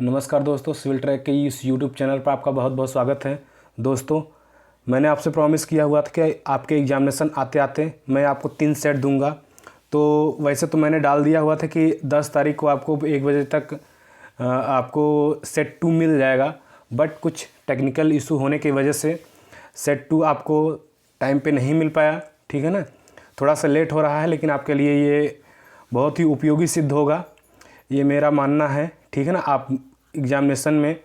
नमस्कार दोस्तों, civil track के इस यूट्यूब चैनल पर आपका बहुत बहुत स्वागत है। दोस्तों, मैंने आपसे प्रॉमिस किया हुआ था कि आपके एग्जामिनेशन आते आते मैं आपको 3 सेट दूंगा। तो वैसे तो मैंने डाल दिया हुआ था कि 10 तारीख को आपको 1 बजे तक आपको सेट 2 मिल जाएगा, बट कुछ टेक्निकल इशू होने की वजह से सेट 2 आपको टाइम पे नहीं मिल पाया। ठीक है ना, थोड़ा सा लेट हो रहा है, लेकिन आपके लिए ये बहुत ही उपयोगी सिद्ध होगा, ये मेरा मानना है। ठीक है ना, आप एग्जामिनेशन में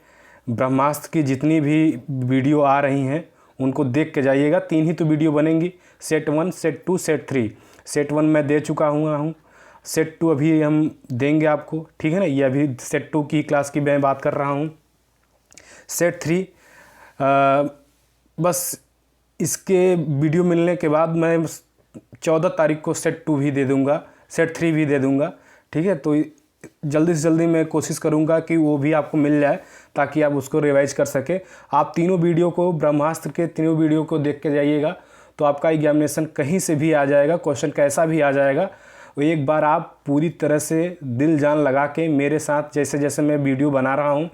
ब्रह्मास्त्र की जितनी भी वीडियो आ रही हैं उनको देख के जाइएगा। 3 ही तो वीडियो बनेंगी, सेट 1, सेट 2, सेट 3। सेट 1 मैं दे चुका हूँ, सेट 2 अभी हम देंगे आपको। ठीक है ना, ये अभी सेट 2 की क्लास की मैं बात कर रहा हूँ। सेट 3 बस इसके वीडियो मिलने के बाद मैं 14 तारीख को सेट 2 भी दे दूँगा, सेट 3 भी दे दूँगा। ठीक है, तो जल्दी से जल्दी मैं कोशिश करूंगा कि वो भी आपको मिल जाए ताकि आप उसको रिवाइज कर सके। आप तीनों वीडियो को, ब्रह्मास्त्र के तीनों वीडियो को देख के जाइएगा तो आपका एग्जामिनेशन कहीं से भी आ जाएगा, क्वेश्चन कैसा भी आ जाएगा। वो एक बार आप पूरी तरह से दिल जान लगा के मेरे साथ जैसे जैसे मैं वीडियो बना रहा हूँ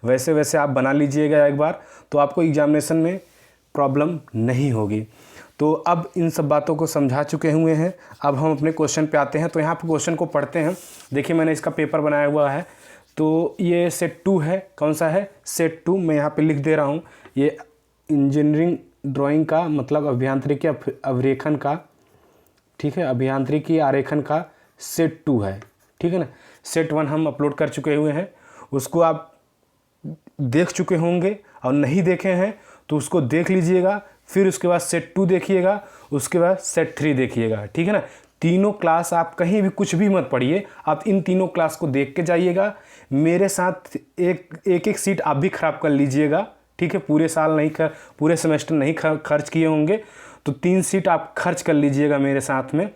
वैसे वैसे आप बना लीजिएगा एक बार, तो आपको एग्जामिनेशन में प्रॉब्लम नहीं होगी। तो अब इन सब बातों को समझा चुके हुए हैं, अब हम अपने क्वेश्चन पे आते हैं। तो यहाँ पे क्वेश्चन को पढ़ते हैं। देखिए, मैंने इसका पेपर बनाया हुआ है। तो ये सेट 2 है। कौन सा है? सेट 2। मैं यहाँ पे लिख दे रहा हूँ, ये इंजीनियरिंग ड्राइंग का मतलब अभियांत्रिकी अवरेखन का, ठीक है, अभियांत्रिकी आरेखन का सेट 2 है। ठीक है ना। सेट 1 हम अपलोड कर चुके हुए हैं, उसको आप देख चुके होंगे, और नहीं देखे हैं तो उसको देख लीजिएगा। फिर उसके बाद सेट 2 देखिएगा, उसके बाद सेट 3 देखिएगा। ठीक है ना। तीनों क्लास आप कहीं भी कुछ भी मत पढ़िए, आप इन तीनों क्लास को देख के जाइएगा। मेरे साथ एक सीट आप भी खराब कर लीजिएगा। ठीक है, पूरे साल नहीं पूरे सेमेस्टर नहीं खर्च किए होंगे तो 3 सीट आप खर्च कर लीजिएगा मेरे साथ में।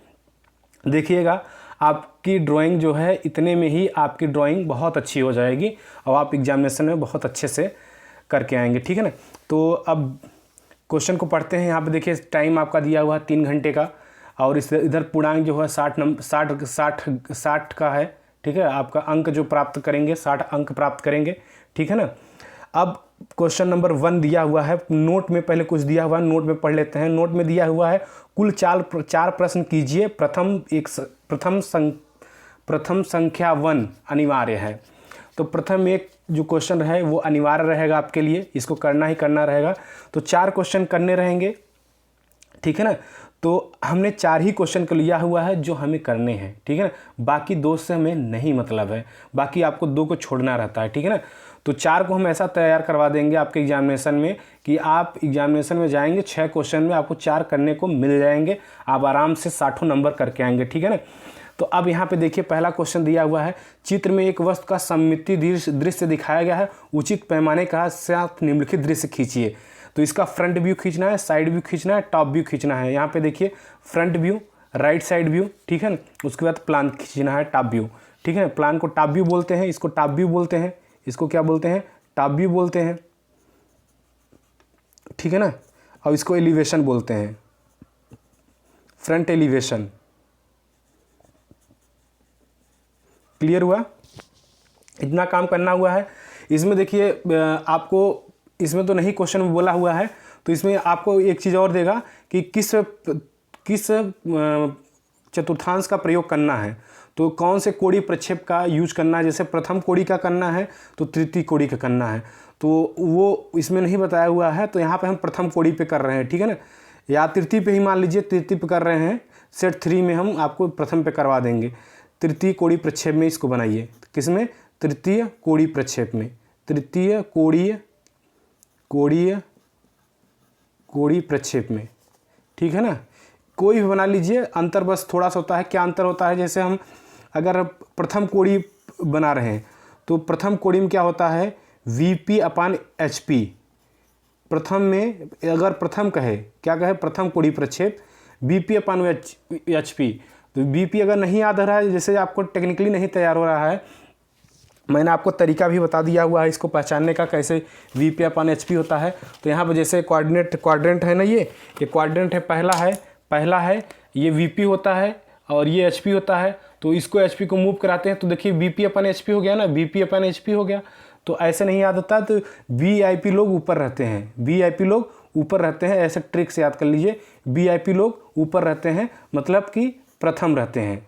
देखिएगा, आपकी ड्राइंग जो है इतने में ही आपकी ड्राइंग बहुत अच्छी हो जाएगी और आप एग्जामिनेशन में बहुत अच्छे से करके आएंगे। ठीक है ना। तो अब क्वेश्चन को पढ़ते हैं। यहाँ पे देखिए, टाइम आपका दिया हुआ है 3 घंटे का, और इस इधर पूर्णांक जो है 60 का है। ठीक है, आपका अंक जो प्राप्त करेंगे 60 अंक प्राप्त करेंगे। ठीक है ना। अब क्वेश्चन नंबर 1 दिया हुआ है, नोट में पहले कुछ दिया हुआ है, नोट में पढ़ लेते हैं। नोट में दिया हुआ है कुल 4 प्रश्न कीजिए, प्रथम संख्या 1 अनिवार्य है। तो प्रथम एक जो क्वेश्चन है वो अनिवार्य रहेगा आपके लिए, इसको करना ही करना रहेगा। तो 4 क्वेश्चन करने रहेंगे। ठीक है ना। तो हमने 4 ही क्वेश्चन को लिया हुआ है जो हमें करने हैं। ठीक है ना, बाकी 2 से हमें नहीं मतलब है, बाकी आपको 2 को छोड़ना रहता है। ठीक है ना। तो 4 को हम ऐसा तैयार करवा देंगे आपके एग्जामिनेशन में कि आप एग्जामिनेशन में जाएंगे 6 क्वेश्चन में आपको 4 करने को मिल जाएंगे, आप आराम से 60 नंबर करके आएंगे। ठीक है ना। तो अब यहाँ पे देखिए, पहला क्वेश्चन दिया हुआ है, चित्र में एक वस्तु का सममिति दृश्य दिखाया गया है, उचित पैमाने का साथ निम्नलिखित दृश्य खींचिए। तो इसका फ्रंट व्यू खींचना है, साइड व्यू खींचना है, टॉप व्यू खींचना है। यहाँ पे देखिए, front view, right side view. ठीक है ना। उसके बाद प्लान खींचना है, टॉप व्यू। ठीक है, प्लान को टॉप व्यू बोलते हैं, इसको टॉप व्यू बोलते हैं, इसको क्या बोलते हैं? टॉप व्यू बोलते हैं। ठीक है ना। और इसको एलिवेशन बोलते हैं, फ्रंट एलिवेशन। क्लियर हुआ? इतना काम करना हुआ है। इसमें देखिए, आपको इसमें तो नहीं क्वेश्चन में बोला हुआ है, तो इसमें आपको एक चीज़ और देगा कि किस चतुर्थांश का प्रयोग करना है, तो कौन से कोणीय प्रक्षेप का यूज करना है। जैसे प्रथम कोणीय का करना है तो तृतीय कोणीय का करना है, तो वो इसमें नहीं बताया हुआ है। तो यहाँ पे हम प्रथम कोणीय पे कर रहे हैं। ठीक है ना, या तृतीय पे ही मान लीजिए, तृतीय पे कर रहे हैं। सेट 3 में हम आपको प्रथम पे करवा देंगे। तृतीय कोणीय प्रक्षेप में इसको बनाइए। किसमें? तृतीय कोणीय प्रक्षेप में, तृतीय कोणीय प्रक्षेप में। ठीक है ना। कोई भी बना लीजिए, अंतर बस थोड़ा सा होता है। क्या अंतर होता है? जैसे हम अगर प्रथम कोणीय बना रहे हैं तो प्रथम कोणीय में क्या होता है? VP/HP। प्रथम में अगर प्रथम कहे, क्या कहे? प्रथम कोणीय प्रक्षेप VP/HP। तो VP अगर नहीं याद आ रहा है, जैसे आपको टेक्निकली नहीं तैयार हो रहा है, मैंने आपको तरीका भी बता दिया हुआ है इसको पहचानने का, कैसे VP/HP होता है। तो यहाँ पर जैसे क्वाड्रेंट है ना, ये क्वाड्रेंट है, पहला है ये VP होता है और ये HP होता है। तो इसको HP को मूव कराते हैं तो देखिए VP/HP हो गया ना, VP/HP हो गया। तो ऐसे नहीं याद होता, तो VIP लोग ऊपर रहते हैं, VIP लोग ऊपर रहते हैं, ऐसे ट्रिक से याद कर लीजिए। VIP लोग ऊपर रहते हैं मतलब कि प्रथम रहते हैं,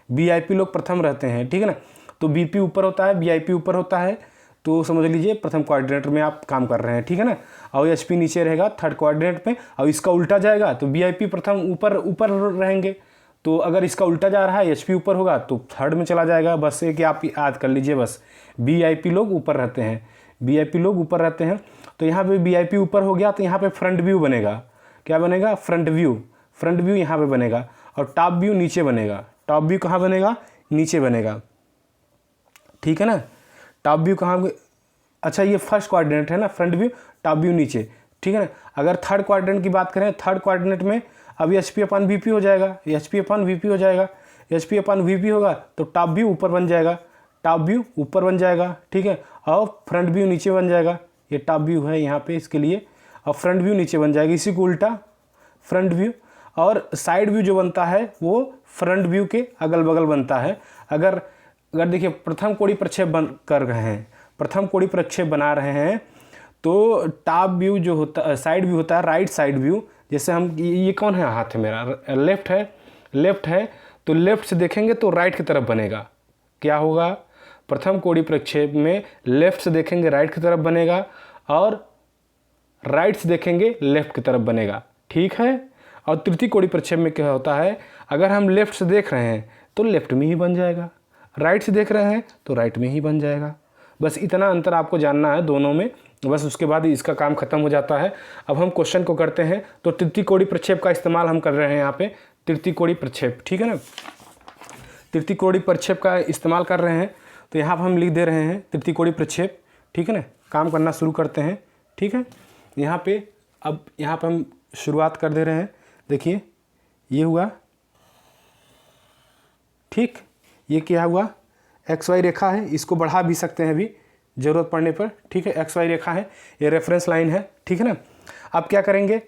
VIP लोग प्रथम रहते हैं, ठीक है ना। तो BP ऊपर होता है, VIP ऊपर होता है, तो समझ लीजिए प्रथम कोऑर्डिनेट में आप काम कर रहे हैं, ठीक है ना। और HP नीचे रहेगा थर्ड कोऑर्डिनेट में, और इसका उल्टा जाएगा तो VIP प्रथम ऊपर रहेंगे। तो अगर इसका उल्टा जा रहा है, HP ऊपर होगा तो थर्ड में चला जाएगा। बस ये कि आप याद कर लीजिए, बस VIP लोग ऊपर रहते हैं, VIP लोग ऊपर रहते हैं। तो यहाँ पे VIP ऊपर हो गया, तो यहाँ पे फ्रंट व्यू बनेगा। क्या बनेगा? फ्रंट व्यू यहाँ पे बनेगा। और टॉप व्यू नीचे बनेगा। टॉप व्यू कहाँ बनेगा? नीचे बनेगा, ठीक है ना। टॉप व्यू कहाँ? अच्छा, ये फर्स्ट कोऑर्डिनेट है ना, फ्रंट व्यू, टॉप व्यू नीचे, ठीक है ना। अगर थर्ड कोऑर्डिनेट की बात करें, थर्ड कोऑर्डिनेट में अब HP/VP हो जाएगा, HP/VP हो जाएगा। HP/VP होगा तो टॉप व्यू ऊपर बन जाएगा, टॉप व्यू ऊपर बन जाएगा, ठीक है। और फ्रंट व्यू नीचे बन जाएगा। ये टॉप व्यू है यहाँ पे इसके लिए, और फ्रंट व्यू नीचे बन जाएगा। इसी को उल्टा फ्रंट व्यू, और साइड व्यू जो बनता है वो फ्रंट व्यू के अगल बगल बनता है। अगर देखिए प्रथम कोणीय प्रक्षेप कर रहे हैं, प्रथम कोणीय प्रक्षेप बना रहे हैं, तो टॉप व्यू जो होता, साइड व्यू होता है, राइट साइड व्यू। जैसे हम ये कौन है? हाथ है मेरा, लेफ्ट है, तो लेफ्ट से देखेंगे तो राइट की तरफ बनेगा। क्या होगा? प्रथम कोणीय प्रक्षेप में लेफ्ट से देखेंगे राइट की तरफ बनेगा, और राइट से देखेंगे लेफ्ट की तरफ बनेगा, ठीक है। और तृतीय कोणीय प्रक्षेप में क्या होता है? अगर हम लेफ्ट से देख रहे हैं तो लेफ्ट में ही बन जाएगा, राइट से देख रहे हैं तो राइट में ही बन जाएगा। बस इतना अंतर आपको जानना है दोनों में, बस उसके बाद इसका काम खत्म हो जाता है। अब हम क्वेश्चन को करते हैं। तो तृतीय कोणीय प्रक्षेप का इस्तेमाल हम कर रहे हैं यहाँ पे, तृतीय कोणीय प्रक्षेप, ठीक है ना। तृतीय कोणीय प्रक्षेप का इस्तेमाल कर रहे हैं, तो यहाँ पर हम लिख दे रहे हैं तृतीय कोणीय प्रक्षेप, ठीक है ना। काम करना शुरू करते हैं, ठीक है। यहाँ पे अब यहाँ पर हम शुरुआत कर दे रहे हैं। देखिए ये हुआ, ठीक। ये क्या हुआ? XY रेखा है, इसको बढ़ा भी सकते हैं अभी ज़रूरत पड़ने पर, ठीक है। XY रेखा है, ये रेफरेंस लाइन है, ठीक है ना। अब क्या करेंगे?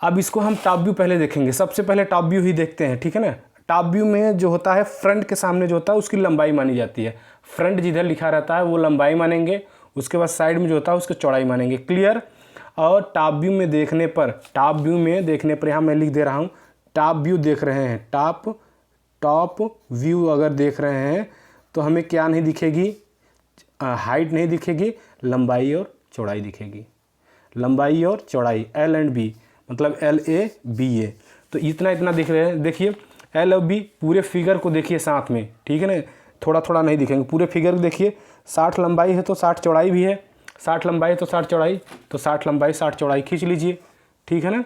अब इसको हम टॉप व्यू पहले देखेंगे, सबसे पहले टॉप व्यू ही देखते हैं, ठीक है ना। टॉप व्यू में जो होता है, फ्रंट के सामने जो होता है उसकी लंबाई मानी जाती है। फ्रंट जिधर लिखा रहता है वो लंबाई मानेंगे, उसके बाद साइड में जो होता है उसकी चौड़ाई मानेंगे, क्लियर। और टॉप व्यू में देखने पर यहाँ मैं लिख दे रहा हूँ, टॉप व्यू देख रहे हैं, टॉप व्यू अगर देख रहे हैं तो हमें क्या नहीं दिखेगी? हाइट नहीं दिखेगी, लंबाई और चौड़ाई दिखेगी। लंबाई और चौड़ाई L and B, मतलब LABA। तो इतना दिख रहे हैं। देखिए L और B, पूरे फिगर को देखिए साथ में, ठीक है ना। थोड़ा थोड़ा नहीं दिखेंगे, पूरे फिगर को देखिए। 60 लंबाई है तो 60 चौड़ाई भी है, 60 लंबाई है तो 60 चौड़ाई, तो 60 लंबाई 60 चौड़ाई खींच लीजिए, ठीक है ना।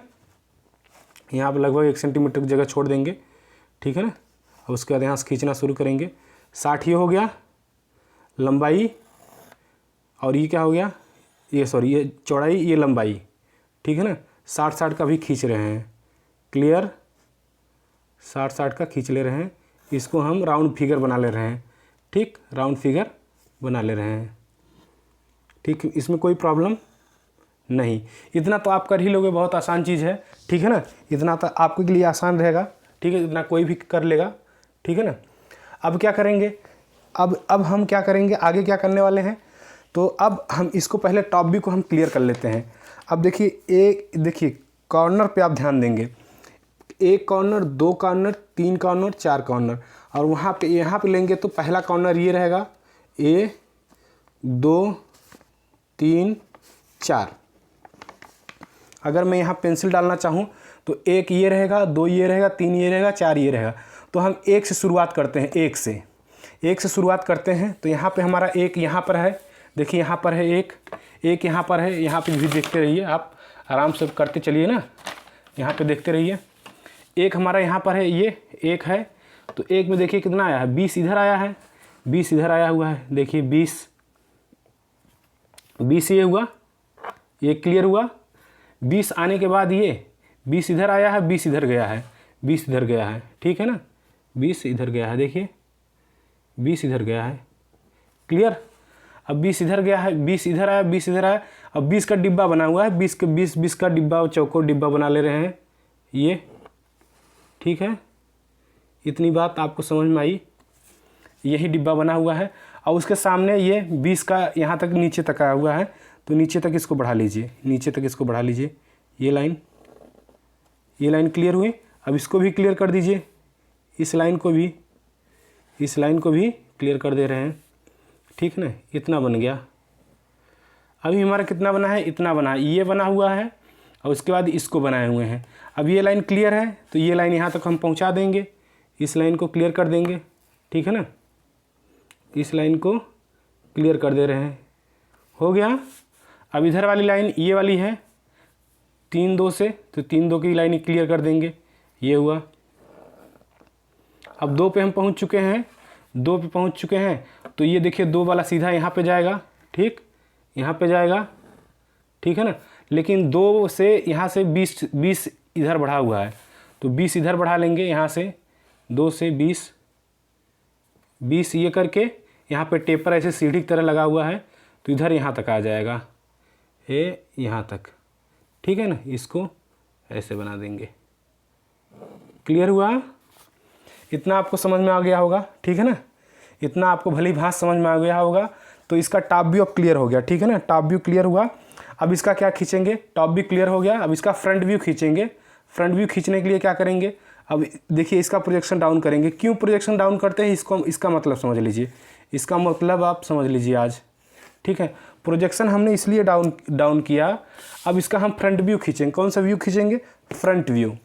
यहाँ पर लगभग 1 सेंटीमीटर की जगह छोड़ देंगे, ठीक है ना। अब उसके बाद यहाँ से खींचना शुरू करेंगे। 60 ये हो गया लंबाई, और ये क्या हो गया? ये चौड़ाई, ये लंबाई, ठीक है ना। 60 का भी खींच रहे हैं, क्लियर। 60 का खींच ले रहे हैं। इसको हम राउंड फिगर बना ले रहे हैं, ठीक, राउंड फिगर बना ले रहे हैं, ठीक। इसमें कोई प्रॉब्लम नहीं। इतना तो आप कर ही लोगे, बहुत आसान चीज़ है, ठीक है ना। इतना तो आपके लिए आसान रहेगा, ठीक है, इतना कोई भी कर लेगा, ठीक है ना। अब क्या करेंगे? अब हम क्या करेंगे, आगे क्या करने वाले हैं? तो अब हम इसको पहले टॉप व्यू को हम क्लियर कर लेते हैं। अब देखिए कॉर्नर पे आप ध्यान देंगे, 1 कॉर्नर, 2 कॉर्नर, 3 कॉर्नर, 4 कॉर्नर, और यहाँ पे लेंगे तो पहला कॉर्नर ये रहेगा, 1 2 3 4। अगर मैं यहाँ पेंसिल डालना चाहूँ तो 1 ये रहेगा, 2 ये रहेगा, 3 ये रहेगा, 4 ये रहेगा। तो हम 1 से शुरुआत करते हैं, 1 से शुरुआत करते हैं। तो यहाँ पे हमारा 1 यहाँ पर है, देखिए यहाँ पर है 1 यहाँ पर है। यहाँ पे भी देखते रहिए, आप आराम से करते चलिए ना, यहाँ पे देखते रहिए। 1 हमारा यहाँ पर है, ये 1 है। तो 1 में देखिए कितना आया है? 20 इधर आया है, 20 इधर आया हुआ है, देखिए 20 ये हुआ, ये क्लियर हुआ। 20 आने के बाद ये 20 इधर आया है, 20 इधर गया है, 20 इधर गया है, ठीक है ना। 20 इधर गया है, देखिए 20 इधर गया है, क्लियर। अब 20 इधर गया है, 20 इधर आया, 20 इधर आया। अब 20 का डिब्बा बना हुआ है, 20 का डिब्बा, चौकोर डिब्बा बना ले रहे हैं ये, ठीक है। इतनी बात आपको समझ में आई? यही डिब्बा बना हुआ है। और उसके सामने ये 20 का यहाँ तक नीचे तक आया हुआ है, तो नीचे तक इसको बढ़ा लीजिए, नीचे तक इसको बढ़ा लीजिए। ये लाइन क्लियर हुई। अब इसको भी क्लियर कर दीजिए, इस लाइन को भी क्लियर कर दे रहे हैं, ठीक ना। इतना बन गया। अभी हमारा कितना बना है, इतना बना है, ये बना हुआ है और उसके बाद इसको बनाए हुए हैं। अब ये लाइन क्लियर है तो ये लाइन यहाँ तक हम पहुँचा देंगे, इस लाइन को क्लियर कर देंगे, ठीक है ना। इस लाइन को क्लियर कर दे रहे हैं, हो गया। अब इधर वाली लाइन ये वाली है 3-2 से, तो 3-2 की लाइन क्लियर कर देंगे, ये हुआ। अब 2 पे हम पहुंच चुके हैं, 2 पे पहुंच चुके हैं, तो ये देखिए 2 वाला सीधा यहाँ पे जाएगा, ठीक, यहाँ पे जाएगा, ठीक है ना। लेकिन 2 से यहाँ से 20 इधर बढ़ा हुआ है, तो 20 इधर बढ़ा लेंगे, यहाँ से 2 से 20 ये करके यहाँ पे टेपर ऐसे सीढ़ी की तरह लगा हुआ है, तो इधर यहाँ तक आ जाएगा, ये यहाँ तक, ठीक है ना। इसको ऐसे बना देंगे, क्लियर हुआ। इतना आपको समझ में आ गया होगा, ठीक है ना। इतना आपको भली भांति समझ में आ गया होगा। तो इसका टॉप व्यू अब क्लियर हो गया, ठीक है ना। टॉप व्यू क्लियर हुआ। अब इसका क्या खींचेंगे, टॉप व्यू क्लियर हो गया, अब इसका फ्रंट व्यू खींचेंगे। फ्रंट व्यू खींचने के लिए क्या करेंगे, अब देखिए इसका प्रोजेक्शन डाउन करेंगे। क्यों प्रोजेक्शन डाउन करते हैं, इसका मतलब समझ लीजिए, इसका मतलब आप समझ लीजिए आज, ठीक है। प्रोजेक्शन हमने इसलिए डाउन किया। अब इसका हम फ्रंट व्यू खींचेंगे। कौन सा व्यू खींचेंगे, फ्रंट व्यू।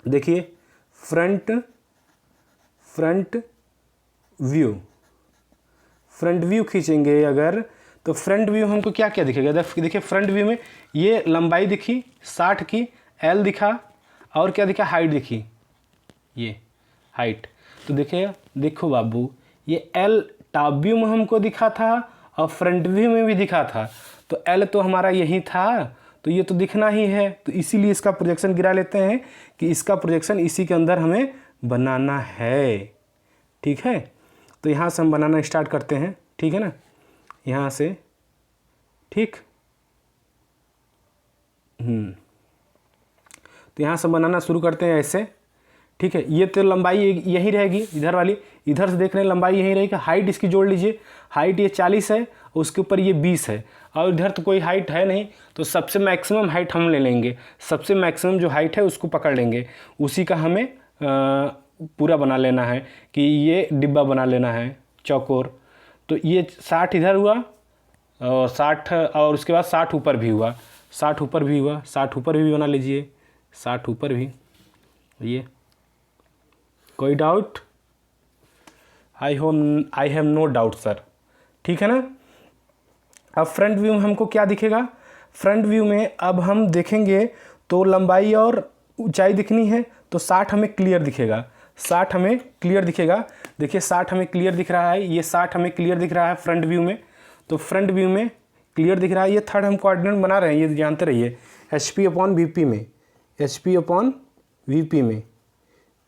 देखिए फ्रंट व्यू खींचेंगे अगर, तो फ्रंट व्यू हमको क्या क्या दिखेगा, देखिए फ्रंट व्यू में ये लंबाई दिखी 60 की, एल दिखा, और क्या दिखा, हाइट दिखी, ये हाइट। तो देखो बाबू, ये एल टॉप व्यू में हमको दिखा था और फ्रंट व्यू में भी दिखा था, तो एल तो हमारा यही था, तो ये तो दिखना ही है। तो इसीलिए इसका प्रोजेक्शन गिरा लेते हैं कि इसका प्रोजेक्शन इसी के अंदर हमें बनाना है, ठीक है। तो यहाँ से हम बनाना स्टार्ट करते हैं, ठीक है ना, यहाँ से, ठीक। तो यहाँ से बनाना शुरू करते हैं ऐसे, ठीक है। ये तो लंबाई यही रहेगी, इधर वाली, इधर से देख रहे हैं लंबाई यही रहेगी। हाइट इसकी जोड़ लीजिए, हाइट ये 40 है, उसके ऊपर ये 20 है, और इधर तो कोई हाइट है नहीं, तो सबसे मैक्सिमम हाइट हम ले लेंगे। सबसे मैक्सिमम जो हाइट है उसको पकड़ लेंगे, उसी का हमें पूरा बना लेना है, कि ये डिब्बा बना लेना है चौकोर। तो ये 60 इधर हुआ और 60, और उसके बाद 60 ऊपर भी हुआ, 60 ऊपर भी हुआ, 60 ऊपर भी बना लीजिए, 60 ऊपर भी। ये कोई doubt, I have no doubt sir, ठीक है ना। अब फ्रंट व्यू में हमको क्या दिखेगा, फ्रंट व्यू में अब हम देखेंगे तो लंबाई और ऊंचाई दिखनी है, तो 60 हमें क्लियर दिखेगा, 60 हमें क्लियर दिखेगा। देखिए 60 हमें क्लियर दिख रहा है, ये 60 हमें क्लियर दिख रहा है फ्रंट व्यू में, तो फ्रंट व्यू में क्लियर दिख रहा है। ये थर्ड हम कोऑर्डिनेट बना रहे हैं, ये जानते रहिए, HP/VP में, HP/VP में,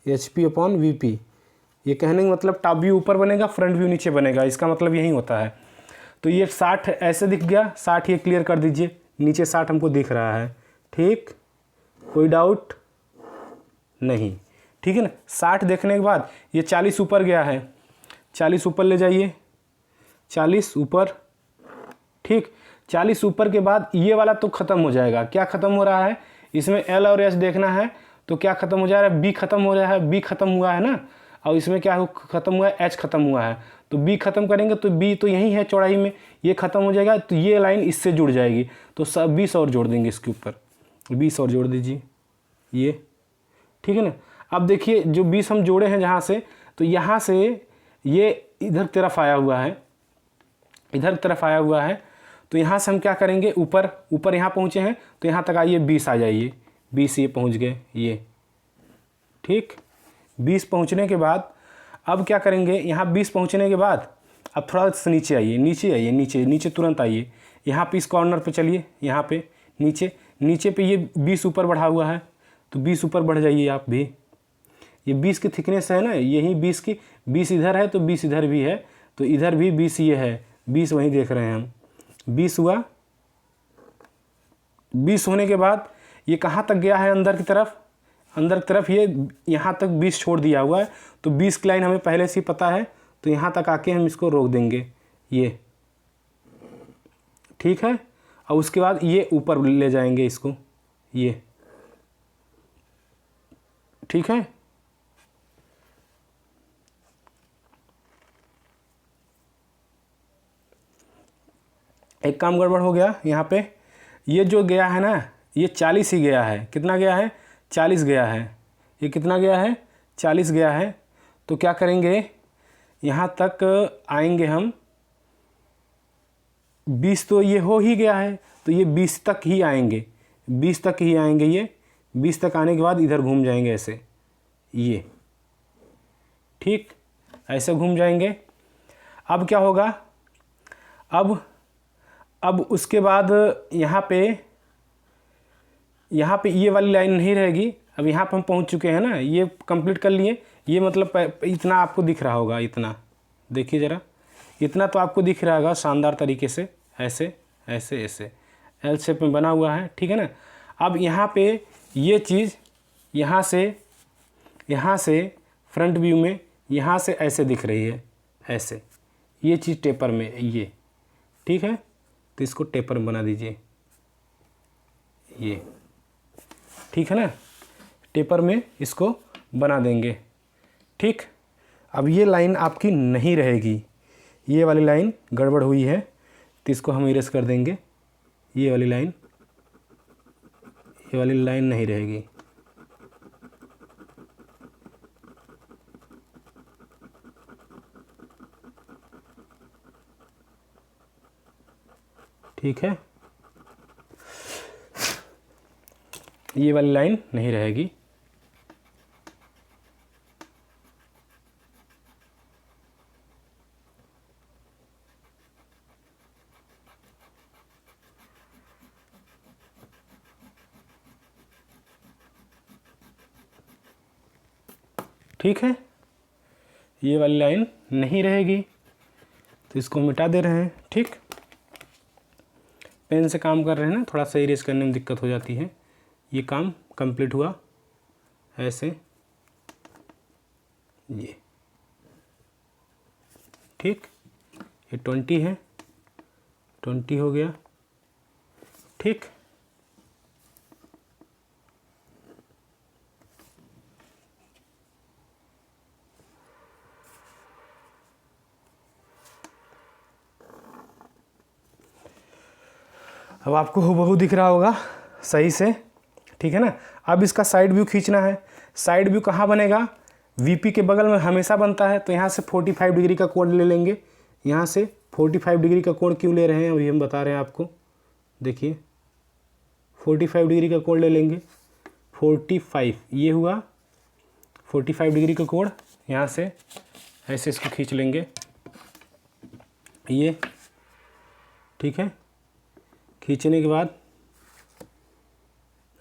HP/VP। ये कहने का मतलब टॉप व्यू ऊपर बनेगा, फ्रंट व्यू नीचे बनेगा, इसका मतलब यही होता है। तो ये 60 ऐसे दिख गया, 60 ये क्लियर कर दीजिए, नीचे 60 हमको दिख रहा है, ठीक, कोई डाउट नहीं, ठीक है ना। 60 देखने के बाद ये 40 ऊपर गया है, 40 ऊपर ले जाइए, 40 ऊपर, ठीक। 40 ऊपर के बाद ये वाला तो ख़त्म हो जाएगा। क्या ख़त्म हो रहा है, इसमें L और S देखना है, तो क्या ख़त्म हो जा रहा है, B ख़त्म हो रहा है, B ख़त्म हुआ है ना, और इसमें क्या ख़त्म हुआ है, H ख़त्म हुआ है, तो B ख़त्म करेंगे तो B तो यही है चौड़ाई में, ये ख़त्म हो जाएगा, तो ये लाइन इससे जुड़ जाएगी, तो 20 और जोड़ देंगे इसके ऊपर, 20 और जोड़ दीजिए, ये ठीक है ना। अब देखिए जो 20 हम जोड़े हैं जहाँ से, तो यहाँ से ये इधर तरफ आया हुआ है, इधर तरफ आया हुआ है, तो यहाँ से हम क्या करेंगे, ऊपर यहाँ पहुँचे हैं तो यहाँ तक आइए 20 आ जाइए, 20 ये पहुँच गए, ये ठीक। 20 पहुँचने के बाद अब क्या करेंगे, यहाँ 20 पहुँचने के बाद अब थोड़ा सा नीचे आइए, नीचे तुरंत आइए, यहाँ पे इस कॉर्नर पे चलिए, यहाँ पे नीचे पे ये 20 ऊपर बढ़ा हुआ है, तो 20 ऊपर बढ़ जाइए आप भी। ये 20 की थिकनेस है ना, यही 20 की, 20 इधर है तो 20 इधर भी है, तो इधर भी 20 ये है, 20 वहीं देख रहे हैं हम, 20 हुआ। 20 होने के बाद ये कहाँ तक गया है, अंदर की तरफ ये यहाँ तक 20 छोड़ दिया हुआ है, तो 20 की लाइन हमें पहले से ही पता है, तो यहाँ तक आके हम इसको रोक देंगे ये, ठीक है। और उसके बाद ये ऊपर ले जाएंगे इसको, ये, ठीक है। एक काम गड़बड़ हो गया यहाँ पे, ये जो गया है ना ये 40 ही गया है। कितना गया है? 40 गया है। ये कितना गया है? 40 गया है। तो क्या करेंगे, यहाँ तक आएंगे हम, 20 तो ये हो ही गया है, तो ये 20 तक ही आएंगे, 20 तक ही आएंगे। ये 20 तक आने के बाद इधर घूम जाएंगे ऐसे, ये, ठीक, ऐसे घूम जाएंगे। अब क्या होगा, अब उसके बाद यहाँ पे ये वाली लाइन नहीं रहेगी। अब यहाँ पे हम पहुँच चुके हैं ना, ये कंप्लीट कर लिए। ये मतलब इतना आपको दिख रहा होगा, इतना देखिए ज़रा, इतना तो आपको दिख रहा होगा शानदार तरीके से, ऐसे ऐसे ऐसे एल शेप में बना हुआ है, ठीक है ना। अब यहाँ पे ये चीज़ यहाँ से फ्रंट व्यू में यहाँ से ऐसे दिख रही है, ऐसे, ये चीज़ टेपर में ये, ठीक है। तो इसको टेपर में बना दीजिए, ये, ठीक है ना, टेपर में इसको बना देंगे, ठीक। अब ये लाइन आपकी नहीं रहेगी, ये वाली लाइन गड़बड़ हुई है, तो इसको हम इरेज कर देंगे। ये वाली लाइन नहीं रहेगी, ठीक है। ये वाली लाइन नहीं रहेगी। ठीक है, ये वाली लाइन नहीं रहेगी, तो इसको मिटा दे रहे हैं, ठीक। पेन से काम कर रहे हैं ना, थोड़ा सा इरेज करने में दिक्कत हो जाती है। ये काम कंप्लीट हुआ, ऐसे, ये, ठीक। ये 20 है, 20 हो गया, ठीक। अब आपको हूबहू दिख रहा होगा सही से, ठीक है ना। अब इसका साइड व्यू खींचना है। साइड व्यू कहाँ बनेगा? वीपी के बगल में हमेशा बनता है। तो यहाँ से 45 डिग्री का कोण ले लेंगे। यहाँ से 45 डिग्री का कोण क्यों ले रहे हैं अभी हम बता रहे हैं आपको। देखिए 45 डिग्री का कोण ले लेंगे। 45 ये हुआ 45 डिग्री का कोण। यहाँ से ऐसे इसको खींच लेंगे, ये, ठीक है। खींचने के बाद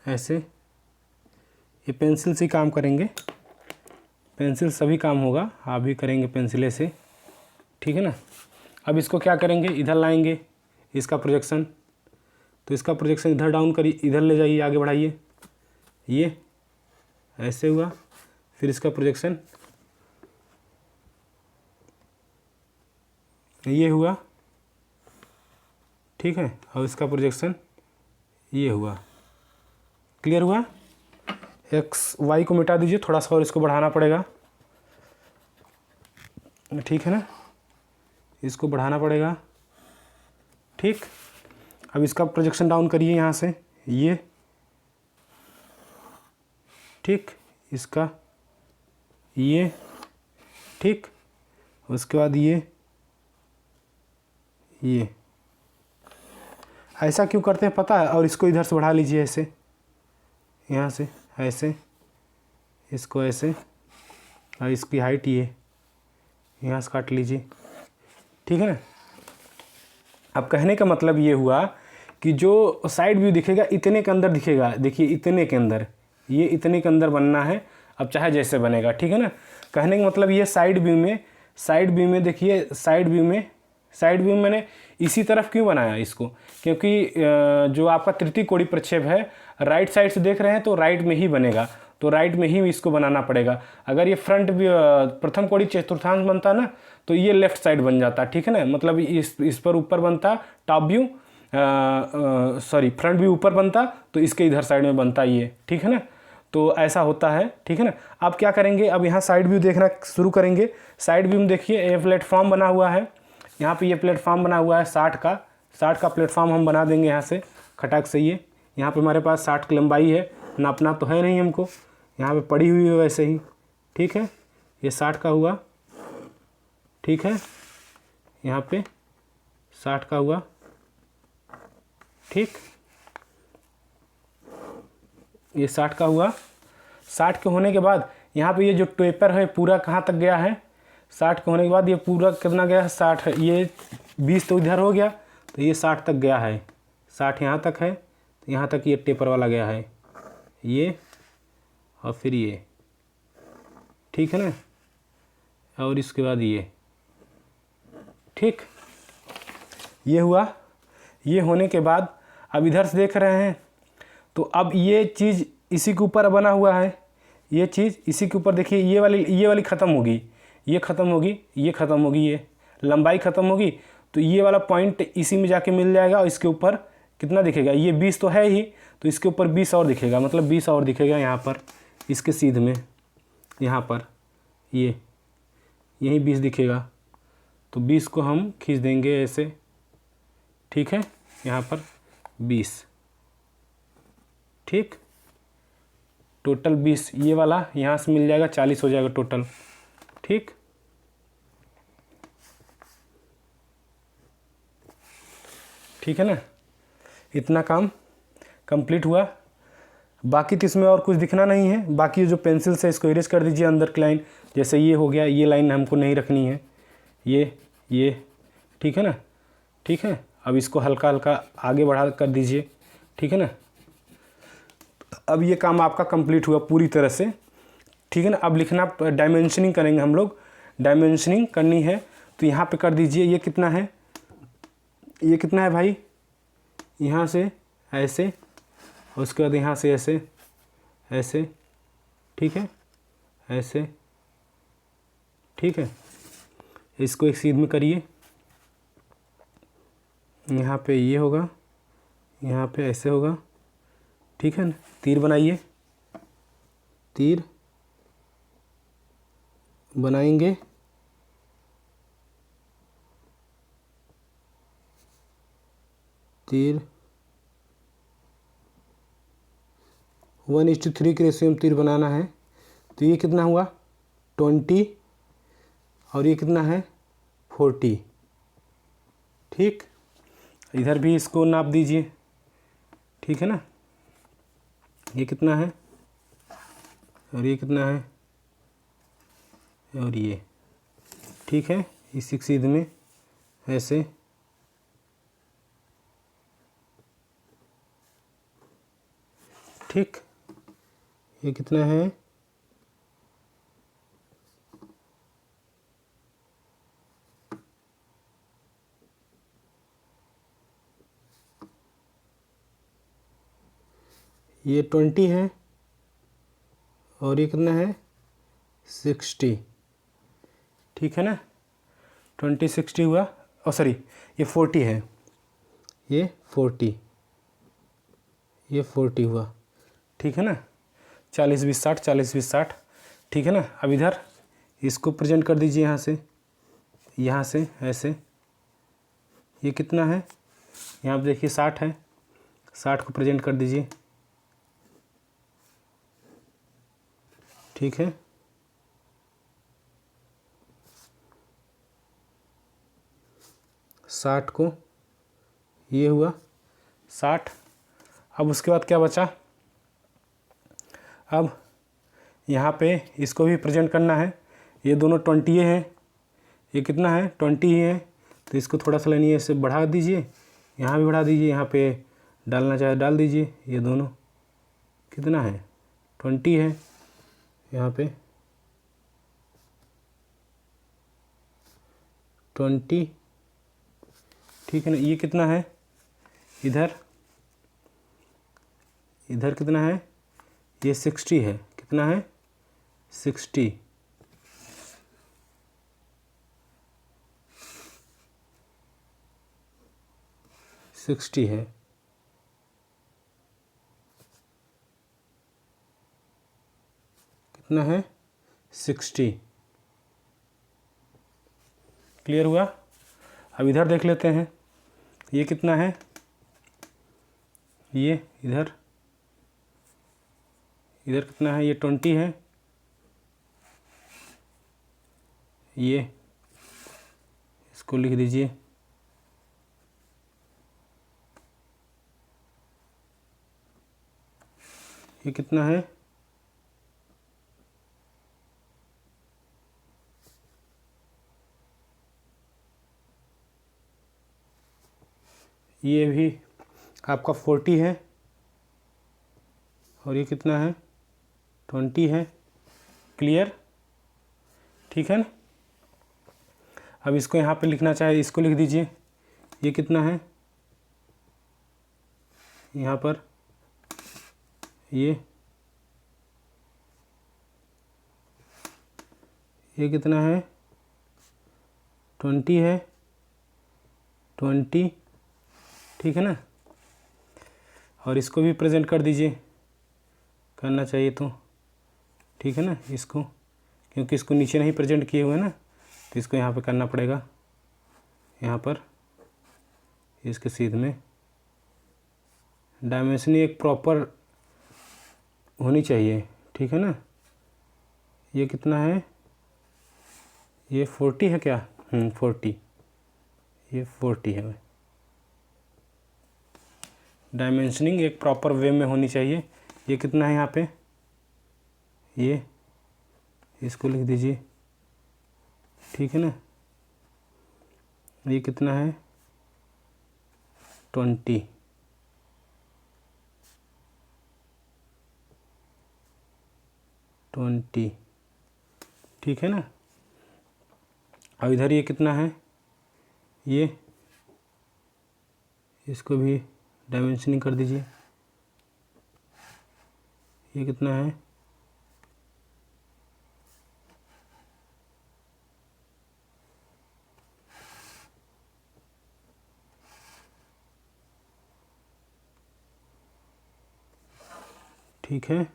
ऐसे, ये पेंसिल से काम करेंगे, पेंसिल सभी काम होगा, आप भी करेंगे पेंसिले से, ठीक है ना। अब इसको क्या करेंगे, इधर लाएंगे इसका प्रोजेक्शन। तो इसका प्रोजेक्शन इधर डाउन करिए, इधर ले जाइए, आगे बढ़ाइए, ये ऐसे हुआ। फिर इसका प्रोजेक्शन ये हुआ, ठीक है। और इसका प्रोजेक्शन ये हुआ। क्लियर हुआ। एक्स वाई को मिटा दीजिए, थोड़ा सा और इसको बढ़ाना पड़ेगा, ठीक है ना। इसको बढ़ाना पड़ेगा, ठीक। अब इसका प्रोजेक्शन डाउन करिए यहाँ से, ये, ठीक। इसका ये, ठीक। उसके बाद ये ऐसा क्यों करते हैं पता है। और इसको इधर से बढ़ा लीजिए, ऐसे, यहाँ से ऐसे, इसको ऐसे, और इसकी हाइट ये यहाँ से काट लीजिए, ठीक है ना। अब कहने का मतलब ये हुआ कि जो साइड व्यू दिखेगा इतने के अंदर दिखेगा। देखिए इतने के अंदर, ये इतने के अंदर बनना है। अब चाहे जैसे बनेगा, ठीक है ना। कहने का मतलब ये साइड व्यू में देखिए, साइड व्यू मैंने इसी तरफ क्यों बनाया इसको, क्योंकि जो आपका तृतीय कोणीय प्रक्षेप है राइट साइड से देख रहे हैं तो राइट में ही बनेगा। तो राइट में ही इसको बनाना पड़ेगा। अगर ये फ्रंट भी प्रथम कोणीय चतुर्थांश बनता ना तो ये लेफ्ट साइड बन जाता, ठीक है ना। मतलब इस पर ऊपर बनता top view, sorry front view ऊपर बनता तो इसके इधर साइड में बनता ये, ठीक है ना। तो ऐसा होता है, ठीक है ना। अब क्या करेंगे, अब यहाँ साइड व्यू देखना शुरू करेंगे। साइड व्यू में देखिए ये प्लेटफॉर्म बना हुआ है, यहाँ पे ये प्लेटफॉर्म बना हुआ है 60 का प्लेटफॉर्म हम बना देंगे यहाँ से खटाक से। ये यहाँ पे हमारे पास 60 की लंबाई है, नापना तो है नहीं हमको, यहाँ पे पड़ी हुई है वैसे ही, ठीक है। ये 60 का हुआ, ठीक है, यहाँ पे 60 का हुआ, ठीक, ये 60 का हुआ। 60 के होने के बाद यहाँ पे ये जो टेपर है पूरा कहाँ तक गया है, 60 के होने के बाद ये पूरा कितना गया है, 60 है, ये 20 तो इधर हो गया, तो ये 60 तक गया है, 60 यहाँ तक है, तो यहाँ तक ये टेपर वाला गया है ये, और फिर ये, ठीक है ना, और इसके बाद ये, ठीक, ये हुआ। ये होने के बाद अब इधर से देख रहे हैं तो अब ये चीज़ इसी के ऊपर बना हुआ है, ये चीज़ इसी के ऊपर देखिए, ये वाली ख़त्म होगी, ये ख़त्म होगी, ये ख़त्म होगी, ये लंबाई ख़त्म होगी, तो ये वाला पॉइंट इसी में जाके मिल जाएगा। और इसके ऊपर कितना दिखेगा, ये 20 तो है ही, तो इसके ऊपर 20 और दिखेगा, मतलब 20 और दिखेगा यहाँ पर इसके सीध में, यहाँ पर ये यहीं 20 दिखेगा, तो 20 को हम खींच देंगे ऐसे, ठीक है, यहाँ पर 20, ठीक, टोटल 20, ये वाला यहाँ से मिल जाएगा 40 हो जाएगा टोटल, ठीक। ठीक है ना, इतना काम कंप्लीट हुआ। बाकी तो इसमें और कुछ दिखना नहीं है, बाकी जो पेंसिल से इसको इरेज कर दीजिए अंदर की लाइन, जैसे ये हो गया, ये लाइन हमको नहीं रखनी है, ये ठीक है ना, ठीक है। अब इसको हल्का हल्का आगे बढ़ा कर दीजिए, ठीक है ना। अब ये काम आपका कंप्लीट हुआ पूरी तरह से, ठीक है ना। अब लिखना, डायमेंशनिंग करेंगे हम लोग, डायमेंशनिंग करनी है तो यहाँ पे कर दीजिए। ये कितना है, ये कितना है भाई, यहाँ से ऐसे, और उसके बाद यहाँ से ऐसे ऐसे, ठीक है, ऐसे, ठीक है। इसको एक सीध में करिए, यहाँ पे ये होगा, यहाँ पे ऐसे होगा, ठीक है ना। तीर बनाइए, तीर बनाएंगे, तीर 1:3 के रेशियो में तीर बनाना है। तो ये कितना हुआ 20, और ये कितना है 40, ठीक। इधर भी इसको नाप दीजिए, ठीक है ना। ये कितना है, और ये कितना है, और ये, ठीक है। इसी सीध में ऐसे, ठीक। ये कितना है, ये 20 है, और ये कितना है 60, ठीक है ना। 20 60 हुआ, और सॉरी ये 40 है, ये 40, ये 40 हुआ, ठीक है ना। 40 20 60, 40 20 60, ठीक है ना। अब इधर इसको प्रेजेंट कर दीजिए यहाँ से ऐसे। ये कितना है, यहाँ पे देखिए 60 है, 60 को प्रेजेंट कर दीजिए, ठीक है। साठ को, ये हुआ 60। अब उसके बाद क्या बचा, अब यहाँ पे इसको भी प्रेजेंट करना है। ये दोनों 20 हैं, ये कितना है 20 ही है, तो इसको थोड़ा सा लेनी है, इसे बढ़ा दीजिए, यहाँ भी बढ़ा दीजिए, यहाँ पे डालना चाहे डाल दीजिए। ये दोनों कितना है 20 है, यहाँ पे 20, ठीक है ना। ये कितना है, इधर कितना है, ये 60 है, कितना है 60, है। कितना है 60। क्लियर हुआ। अब इधर देख लेते हैं, ये कितना है, ये इधर कितना है, ये 20 है, ये इसको लिख दीजिए, ये कितना है, ये भी आपका 40 है, और ये कितना है 20 है। क्लियर, ठीक है ना। अब इसको यहाँ पे लिखना चाहे इसको लिख दीजिए, ये कितना है, यहाँ पर ये कितना है 20 है, 20, ठीक है ना। और इसको भी प्रेजेंट कर दीजिए, करना चाहिए तो, ठीक है ना। इसको क्योंकि इसको नीचे नहीं प्रेजेंट किए हुए ना, तो इसको यहाँ पे करना पड़ेगा, यहाँ पर इसके सीध में डायमेंशनिंग एक प्रॉपर होनी चाहिए, ठीक है ना। ये कितना है, ये 40 है क्या, 40, ये 40 है। डायमेंशनिंग एक प्रॉपर वे में होनी चाहिए। ये कितना है यहाँ पे, ये इसको लिख दीजिए, ठीक है ना। ये कितना है 20, ठीक है ना। अब इधर ये कितना है, ये इसको भी डायमेंशनिंग कर दीजिए, ये कितना है, ठीक है।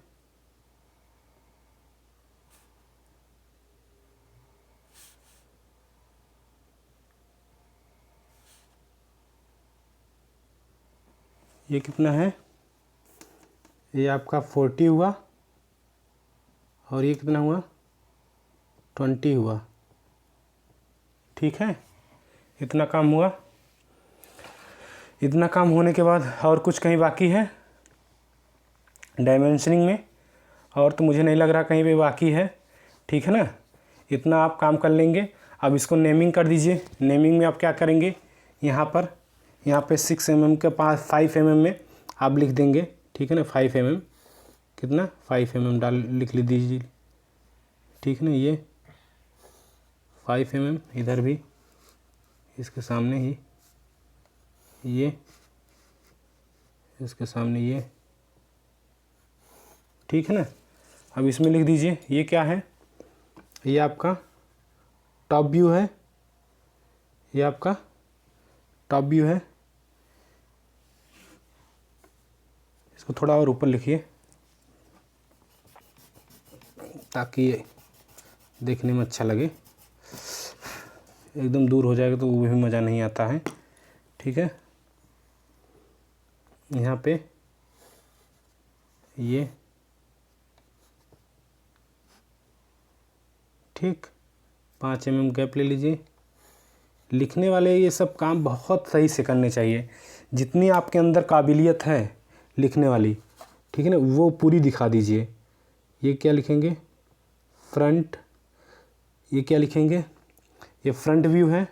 ये कितना है, ये आपका 40 हुआ, और ये कितना हुआ 20 हुआ, ठीक है। इतना काम हुआ। इतना काम होने के बाद और कुछ कहीं बाकी है डायमेंशनिंग में, और तो मुझे नहीं लग रहा कहीं पे बाकी है, ठीक है ना। इतना आप काम कर लेंगे। अब इसको नेमिंग कर दीजिए। नेमिंग में आप क्या करेंगे, यहाँ पे 6 mm के पास 5 mm में आप लिख देंगे, ठीक है ना। 5 mm कितना 5 mm लिख दीजिए, ठीक है ना। ये 5 mm इधर भी इसके सामने ही, ये इसके सामने ये, ठीक है ना। अब इसमें लिख दीजिए, ये क्या है, ये आपका टॉप व्यू है, ये आपका टॉप व्यू है। इसको थोड़ा और ऊपर लिखिए ताकि ये देखने में अच्छा लगे। एकदम दूर हो जाएगा तो वो भी मज़ा नहीं आता है, ठीक है। यहाँ पे ये, ठीक, 5 mm गैप ले लीजिए। लिखने वाले ये सब काम बहुत सही से करने चाहिए। जितनी आपके अंदर काबिलियत है लिखने वाली, ठीक है ना, वो पूरी दिखा दीजिए। ये क्या लिखेंगे, फ्रंट, ये क्या लिखेंगे, ये फ्रंट व्यू है,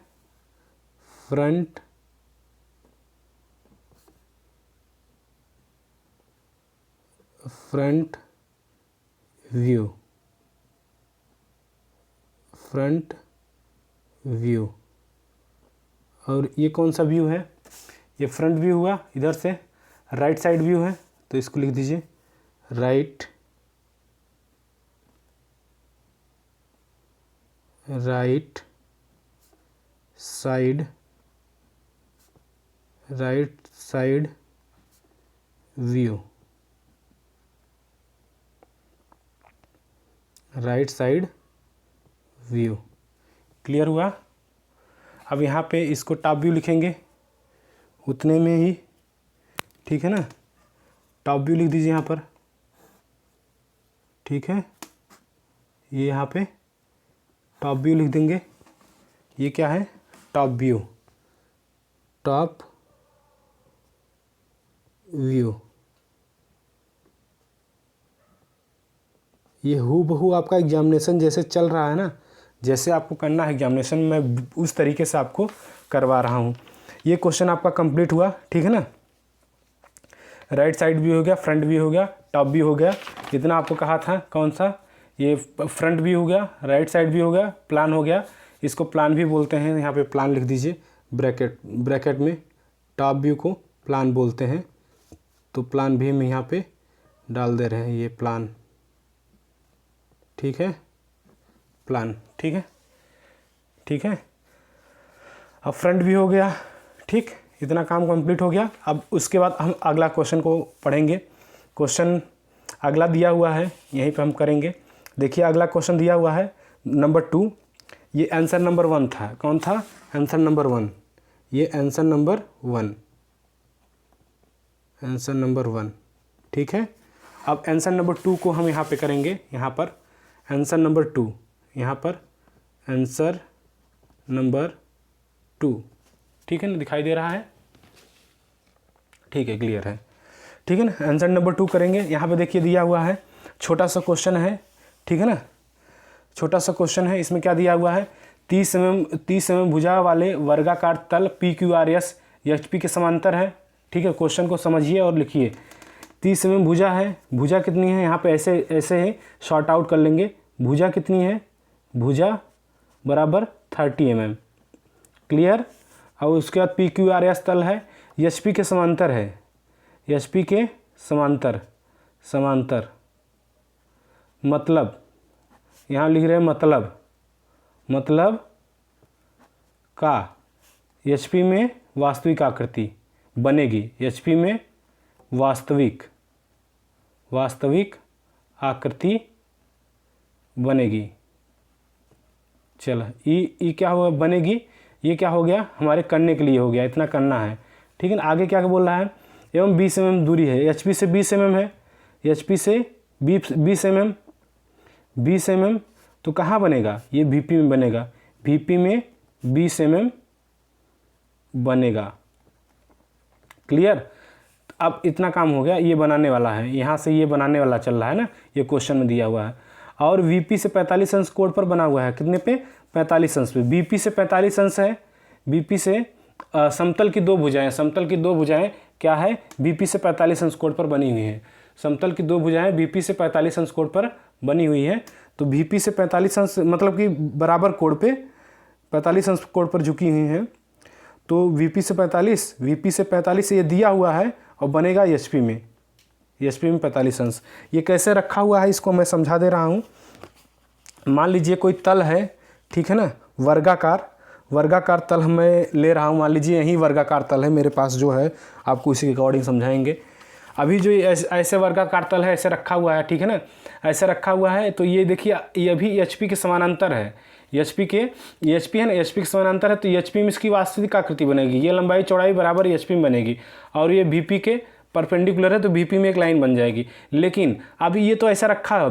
फ्रंट व्यू, फ्रंट व्यू। और ये कौन सा व्यू है, ये फ्रंट व्यू हुआ। इधर से राइट साइड व्यू है, तो इसको लिख दीजिए right right side view, right side view. Clear हुआ। अब यहाँ पे इसको टॉप व्यू लिखेंगे उतने में ही, ठीक है ना। टॉप व्यू लिख दीजिए यहाँ पर, ठीक है। ये यहाँ पे टॉप व्यू लिख देंगे। ये क्या है, टॉप व्यू, टॉप व्यू। ये हूबहू आपका एग्जामिनेशन जैसे चल रहा है ना, जैसे आपको करना है एग्जामिनेशन, मैं उस तरीके से आपको करवा रहा हूँ। ये क्वेश्चन आपका कंप्लीट हुआ, ठीक है ना। राइट साइड व्यू हो गया, फ्रंट व्यू हो गया, टॉप व्यू हो गया। इतना आपको कहा था, कौन सा, ये फ्रंट व्यू हो गया, राइट साइड व्यू हो गया, प्लान हो गया। इसको प्लान भी बोलते हैं, यहाँ पे प्लान लिख दीजिए ब्रैकेट में। टॉप व्यू को प्लान बोलते हैं, तो प्लान भी हम यहाँ पे डाल दे रहे हैं, ये प्लान, ठीक है, प्लान, ठीक है, ठीक है। अब फ्रंट व्यू हो गया, ठीक। इतना काम कंप्लीट हो गया। अब उसके बाद हम अगला क्वेश्चन को पढ़ेंगे। क्वेश्चन अगला दिया हुआ है, यहीं पे हम करेंगे। देखिए अगला क्वेश्चन दिया हुआ है नंबर 2। ये आंसर नंबर 1 था। कौन था, आंसर नंबर 1। ये आंसर नंबर 1, आंसर नंबर 1, ठीक है। अब आंसर नंबर 2 को हम यहाँ पे करेंगे। यहाँ पर आंसर नंबर 2, यहाँ पर आंसर नंबर 2, ठीक है ना, दिखाई दे रहा है, ठीक है, क्लियर है, ठीक है ना। आंसर नंबर 2 करेंगे। यहाँ पे देखिए दिया हुआ है, छोटा सा क्वेश्चन है, ठीक है ना, छोटा सा क्वेश्चन है। इसमें क्या दिया हुआ है, 30 mm भुजा वाले वर्गाकार तल PQRS HP के समांतर है, ठीक है। क्वेश्चन को समझिए और लिखिए। 30 mm भुजा है, भुजा कितनी है, यहाँ पे ऐसे ही शॉर्ट आउट कर लेंगे। भुजा कितनी है, भुजा बराबर 30 mm, क्लियर। और उसके बाद PQRS तल है, HP के समांतर है, HP के समांतर, मतलब यहाँ लिख रहे हैं मतलब का HP में वास्तविक आकृति बनेगी, HP में वास्तविक आकृति बनेगी। चलो ई क्या हुआ, बनेगी, ये क्या हो गया, हमारे करने के लिए हो गया, इतना करना है, ठीक है ना। आगे क्या बोल रहा है, एवं 20 mm दूरी है, HP से 20 mm है, HP से 20 mm, तो कहाँ बनेगा, ये VP में बनेगा, VP में 20 mm बनेगा, क्लियर। अब इतना काम हो गया, ये बनाने वाला है, यहाँ से ये बनाने वाला चल रहा है ना, ये क्वेश्चन में दिया हुआ है। और VP से 45 अंश कोण पर बना हुआ है, कितने पे, 45 अंश पे। VP से 45 अंश है, VP से समतल की दो भुजाएं क्या है, VP से 45 अंश कोण पर बनी हुई है। समतल की दो भुजाएं VP से 45 अंश कोण पर बनी हुई है, तो VP से 45 अंश मतलब कि बराबर कोण पे 45 अंश कोण पर झुकी हुई हैं, तो VP से 45 ये दिया हुआ है और बनेगा HP में 45 अंश। ये कैसे रखा हुआ है, इसको मैं समझा दे रहा हूँ। मान लीजिए कोई तल है, ठीक है ना, वर्गाकार तल मैं ले रहा हूँ। मान लीजिए यही वर्गाकार तल है मेरे पास जो है, आपको इसी के अकॉर्डिंग समझाएंगे। अभी जो ऐसे वर्गाकार तल है, ऐसे रखा हुआ है, ठीक है ना, ऐसे रखा हुआ है। तो ये देखिए, ये भी HP के समानांतर है, HP है ना, HP के समानांतर है, तो HP में इसकी वास्तविक आकृति बनेगी। ये लंबाई चौड़ाई बराबर HP में बनेगी, और ये VP के परपेंडिकुलर है, तो VP में एक लाइन बन जाएगी। लेकिन अभी ये तो ऐसा रखा है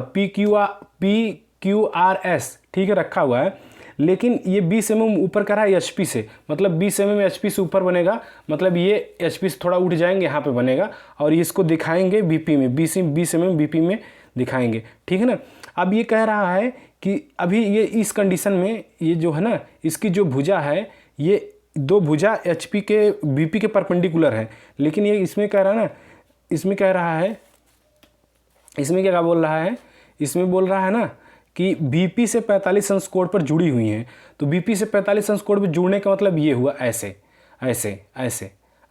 PQRS, ठीक है, रखा हुआ है, लेकिन ये 20 mm ऊपर कर रहा है HP से, मतलब 20 mm HP से ऊपर बनेगा, मतलब ये HP से थोड़ा उठ जाएंगे, यहाँ पे बनेगा, और इसको दिखाएंगे VP में, 20 mm VP में दिखाएंगे, ठीक है ना। अब ये कह रहा है कि अभी ये इस कंडीशन में, ये जो है ना, इसकी जो भुजा है, ये दो भुजा HP के VP के परपेंडिकुलर है, लेकिन ये इसमें कह रहा है ना, इसमें क्या बोल रहा है, इसमें बोल रहा है ना कि VP से 45 अंश कोण पर जुड़ी हुई हैं। तो VP से 45 अंश कोण पर जुड़ने का मतलब ये हुआ, ऐसे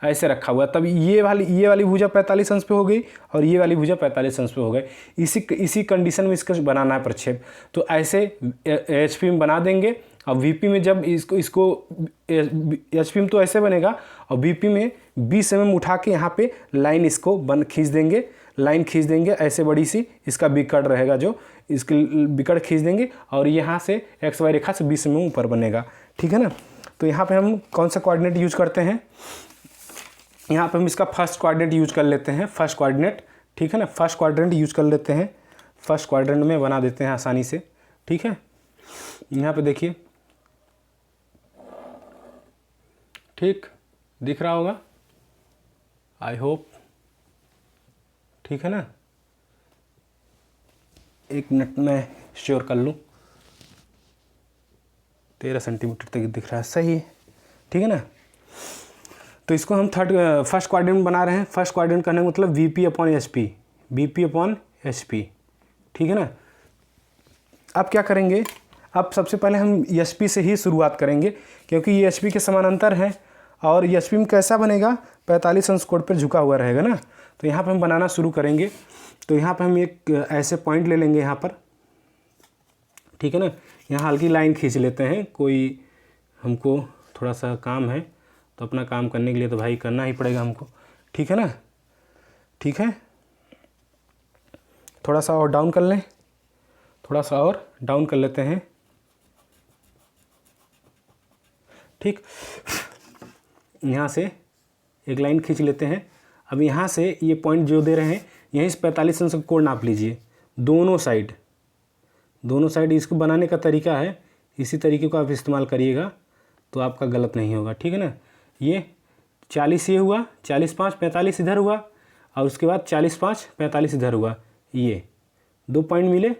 ऐसे रखा हुआ है। तब ये वाली भुजा 45 अंश पे हो गई और ये वाली भुजा 45 अंश पे हो गए। इसी कंडीशन में इसका बनाना है प्रक्षेप। तो ऐसे एचपी में बना देंगे और वीपी में जब इसको एचपी में तो ऐसे बनेगा और वीपी में 20 mm उठा के यहाँ पे लाइन इसको खींच देंगे, लाइन खींच देंगे ऐसे बड़ी सी, इसका बिकड़ रहेगा जो, इसकी बिकड़ खींच देंगे और यहाँ से एक्स वाई रेखा से 20 mm ऊपर बनेगा। ठीक है ना। तो यहाँ पे हम कौन सा कोऑर्डिनेट यूज करते हैं, यहाँ पे हम इसका फर्स्ट कोऑर्डिनेट यूज कर लेते हैं, फर्स्ट कोऑर्डिनेट। ठीक है ना, फर्स्ट कोऑर्डिनेट यूज कर लेते हैं, फर्स्ट क्वाड्रेंट में बना देते हैं आसानी से। ठीक है, यहाँ पे देखिए, ठीक दिख रहा होगा आई होप। ठीक है ना, एक मिनट में श्योर कर लूँ, 13 सेंटीमीटर तक दिख रहा है, सही है। ठीक है ना, तो इसको हम फर्स्ट क्वाड्रेंट बना रहे हैं। फर्स्ट क्वाड्रेंट करने का मतलब VP upon HP, VP upon HP. ठीक है ना, अब क्या करेंगे, अब सबसे पहले हम एचपी से ही शुरुआत करेंगे क्योंकि ये एचपी के समानांतर है और एचपी में कैसा बनेगा, 45 अंश कोण पर झुका हुआ रहेगा ना। तो यहाँ पर हम बनाना शुरू करेंगे। तो यहाँ पर हम एक ऐसे पॉइंट ले लेंगे यहाँ पर। ठीक है ना, यहाँ हल्की लाइन खींच लेते हैं, कोई हमको थोड़ा सा काम है तो अपना काम करने के लिए तो भाई करना ही पड़ेगा हमको। ठीक है ना, ठीक है, थोड़ा सा और डाउन कर लें, थोड़ा सा और डाउन कर लेते हैं। ठीक, यहाँ से एक लाइन खींच लेते हैं। अब यहाँ से ये पॉइंट जो दे रहे हैं यहीं से 45 अंश का कोण नाप लीजिए, दोनों साइड, दोनों साइड। इसको बनाने का तरीका है, इसी तरीके को आप इस्तेमाल करिएगा तो आपका गलत नहीं होगा। ठीक है ना, ये 40 ये हुआ, 40 5 45 इधर हुआ और उसके बाद 40 5 45 इधर हुआ। ये दो पॉइंट मिले,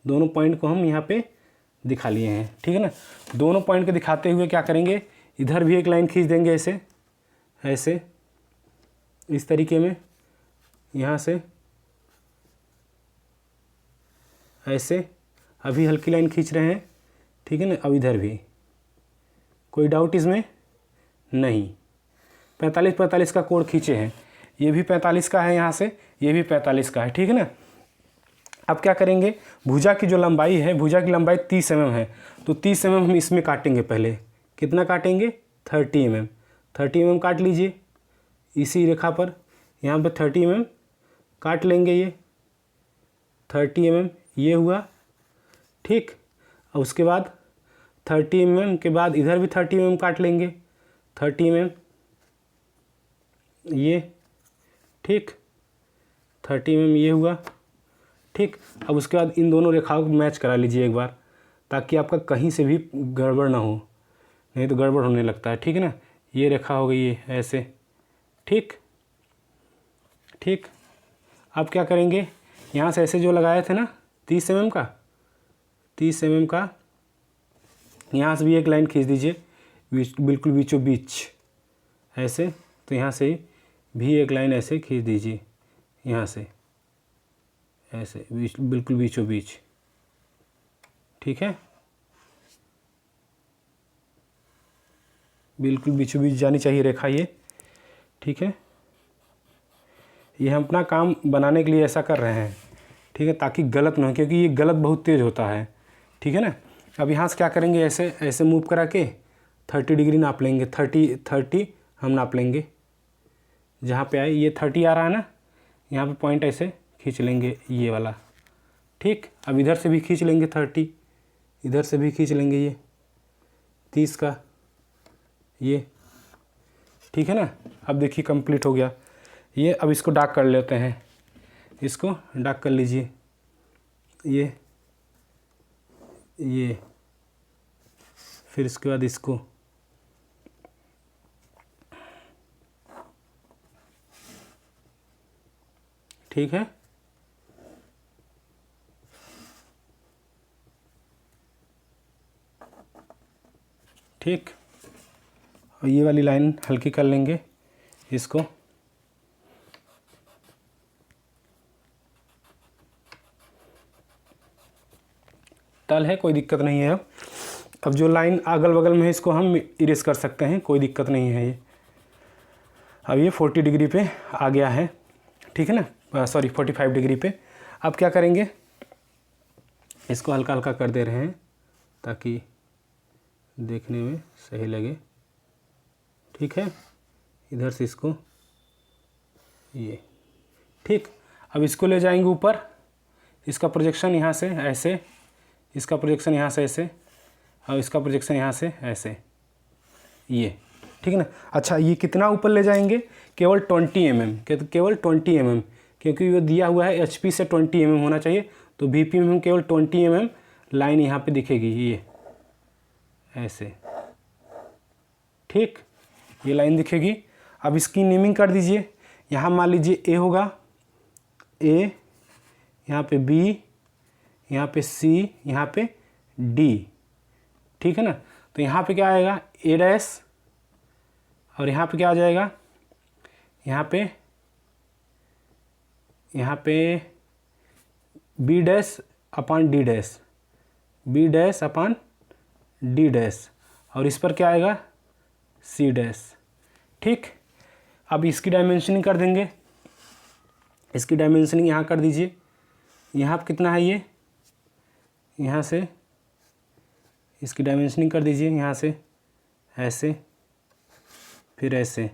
दोनों पॉइंट को हम यहाँ पे दिखा लिए हैं। ठीक है ना, दोनों पॉइंट को दिखाते हुए क्या करेंगे, इधर भी एक लाइन खींच देंगे ऐसे ऐसे, इस तरीके में, यहाँ से ऐसे। अभी हल्की लाइन खींच रहे हैं। ठीक है ना, अब इधर भी कोई डाउट इसमें नहीं, 45 45 का कोण खींचे हैं, ये भी 45 का है यहाँ से, ये भी 45 का है। ठीक है ना, अब क्या करेंगे, भुजा की जो लंबाई है, भुजा की लंबाई 30 mm है, तो 30 mm हम इसमें काटेंगे। पहले कितना काटेंगे, 30 mm, 30 mm काट लीजिए इसी रेखा पर, यहाँ पर 30 mm काट लेंगे, ये 30 mm ये हुआ। ठीक, और उसके बाद 30 mm के बाद इधर भी 30 mm काट लेंगे, 30 mm ये। ठीक, 30 mm ये हुआ। ठीक, अब उसके बाद इन दोनों रेखाओं को मैच करा लीजिए एक बार, ताकि आपका कहीं से भी गड़बड़ ना हो, नहीं तो गड़बड़ होने लगता है। ठीक है ना, ये रेखा हो गई ये ऐसे। ठीक, ठीक, अब क्या करेंगे, यहाँ से ऐसे जो लगाए थे ना 30 mm का, 30 mm का, यहाँ से भी एक लाइन खींच दीजिए बिल्कुल बीचों बीच ऐसे। तो यहाँ से भी एक लाइन ऐसे खींच दीजिए, यहाँ से ऐसे बिल्कुल बीचों बीच। ठीक है, बिल्कुल बीचों बीच जानी चाहिए रेखा ये। ठीक है, ये हम अपना काम बनाने के लिए ऐसा कर रहे हैं। ठीक है, ताकि गलत ना हो, क्योंकि ये गलत बहुत तेज़ होता है। ठीक है ना, अब यहाँ से क्या करेंगे, ऐसे ऐसे मूव करा के 30 डिग्री नाप लेंगे, 30 हम नाप लेंगे। जहाँ पे आए ये 30 आ रहा है ना, यहाँ पे पॉइंट ऐसे खींच लेंगे ये वाला। ठीक, अब इधर से भी खींच लेंगे 30, इधर से भी खींच लेंगे ये 30 का ये। ठीक है ना, अब देखिए कंप्लीट हो गया ये। अब इसको डार्क कर लेते हैं, इसको डार्क कर लीजिए, ये फिर इसके बाद इसको। ठीक है, ठीक, और ये वाली लाइन हल्की कर लेंगे इसको। तल है, कोई दिक्कत नहीं है। अब जो लाइन अगल बगल में है इसको हम इरेज कर सकते हैं, कोई दिक्कत नहीं है ये। अब ये 40 डिग्री पे आ गया है, ठीक है ना, सॉरी 45 डिग्री पे। अब क्या करेंगे, इसको हल्का हल्का कर दे रहे हैं ताकि देखने में सही लगे, ठीक है। इधर से इसको ये, ठीक। अब इसको ले जाएंगे ऊपर, इसका प्रोजेक्शन यहाँ से ऐसे, इसका प्रोजेक्शन यहाँ से ऐसे, और इसका प्रोजेक्शन यहाँ से ऐसे, ये, ठीक है ना। अच्छा, ये कितना ऊपर ले जाएंगे, केवल 20 mm, केवल 20 mm, क्योंकि ये दिया हुआ है HP से 20 mm होना चाहिए, तो VP में हम केवल 20 mm लाइन यहाँ पे दिखेगी, ये ऐसे, ठीक, ये लाइन दिखेगी। अब इसकी नेमिंग कर दीजिए, यहाँ मान लीजिए A होगा, A, यहाँ पे B, यहाँ पे C, यहाँ पे D, ठीक है ना। तो यहाँ पे क्या आएगा, A डैश, और यहाँ पे क्या आ जाएगा, यहाँ पे B डैश अपान D डैश, B डैश अपान D डैश, और इस पर क्या आएगा, C डैश, ठीक। अब इसकी डायमेंशनिंग कर देंगे, इसकी डायमेंशनिंग यहाँ कर दीजिए। यहाँ पर कितना है, ये यहाँ से इसकी डायमेंशनिंग कर दीजिए, यहाँ से ऐसे, फिर ऐसे,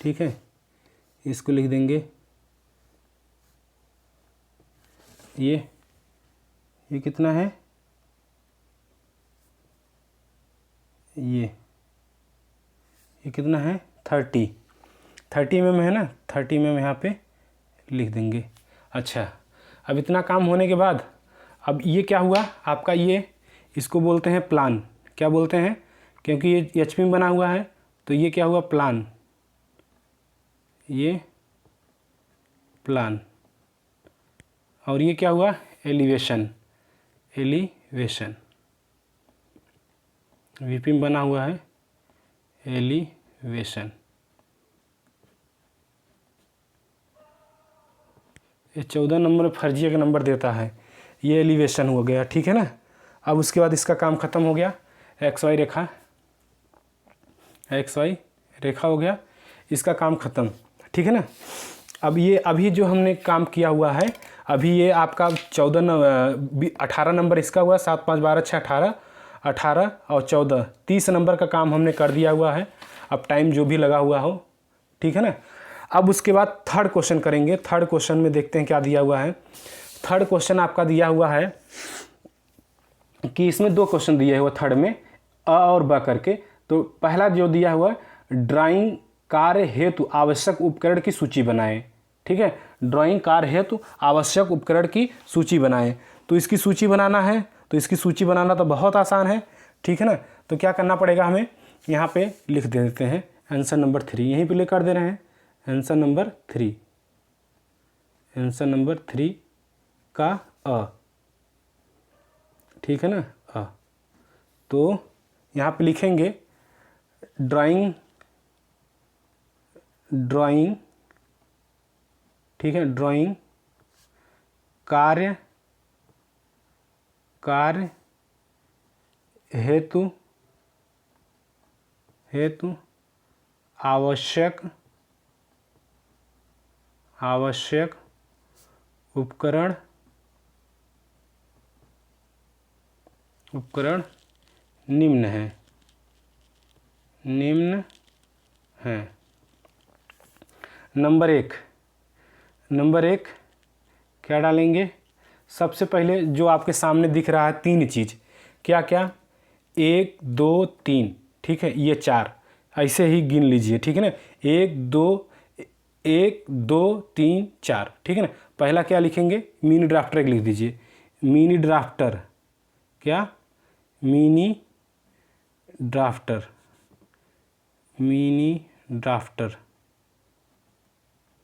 ठीक है। इसको लिख देंगे, ये कितना है, ये कितना है, 30 mm है ना, 30 mm यहाँ पे लिख देंगे। अच्छा, अब इतना काम होने के बाद, अब ये क्या हुआ आपका, ये इसको बोलते हैं प्लान, क्या बोलते हैं, क्योंकि ये HP में बना हुआ है, तो ये क्या हुआ, प्लान, ये प्लान, और ये क्या हुआ, एलिवेशन, एलिवेशन, VP में बना हुआ है एलिवेशन। ये 14 नंबर फर्जी का नंबर देता है, ये एलिवेशन हो गया, ठीक है ना। अब उसके बाद इसका काम ख़त्म हो गया, XY रेखा, XY रेखा हो गया, इसका काम ख़त्म, ठीक है ना। अब ये अभी जो हमने काम किया हुआ है, अभी ये आपका 18 नंबर इसका हुआ, 7 5 12 6 18 और 14 30 नंबर का काम हमने कर दिया हुआ है। अब टाइम जो भी लगा हुआ हो, ठीक है ना। अब उसके बाद थर्ड क्वेश्चन करेंगे। थर्ड क्वेश्चन में देखते हैं क्या दिया हुआ है। थर्ड क्वेश्चन आपका दिया हुआ है कि इसमें 2 क्वेश्चन दिए हुए थर्ड में, अ और ब करके। तो पहला जो दिया हुआ ड्राइंग कार्य हेतु आवश्यक उपकरण की सूची बनाएं, ठीक है। ड्राइंग कार्य हेतु आवश्यक उपकरण की सूची बनाएं, तो इसकी सूची बनाना है, तो इसकी सूची बनाना तो बहुत आसान है, ठीक है ना। तो क्या करना पड़ेगा, हमें यहाँ पे लिख देते हैं आंसर नंबर 3, यहीं पे लिख कर दे रहे हैं आंसर नंबर 3, आंसर नंबर 3 का अ, ठीक है ना, अ। तो यहाँ पे लिखेंगे ड्राइंग, ठीक है, ड्राइंग कार्य हेतु आवश्यक उपकरण निम्न है। नंबर एक क्या डालेंगे, सबसे पहले जो आपके सामने दिख रहा है 3 चीज़, क्या क्या, 1 2 3, ठीक है, ये 4 ऐसे ही गिन लीजिए, ठीक है ना, 1 2 3 4, ठीक है ना। पहला क्या लिखेंगे, मिनी ड्राफ्टर एक लिख दीजिए, मिनी ड्राफ्टर, क्या, मिनी ड्राफ्टर,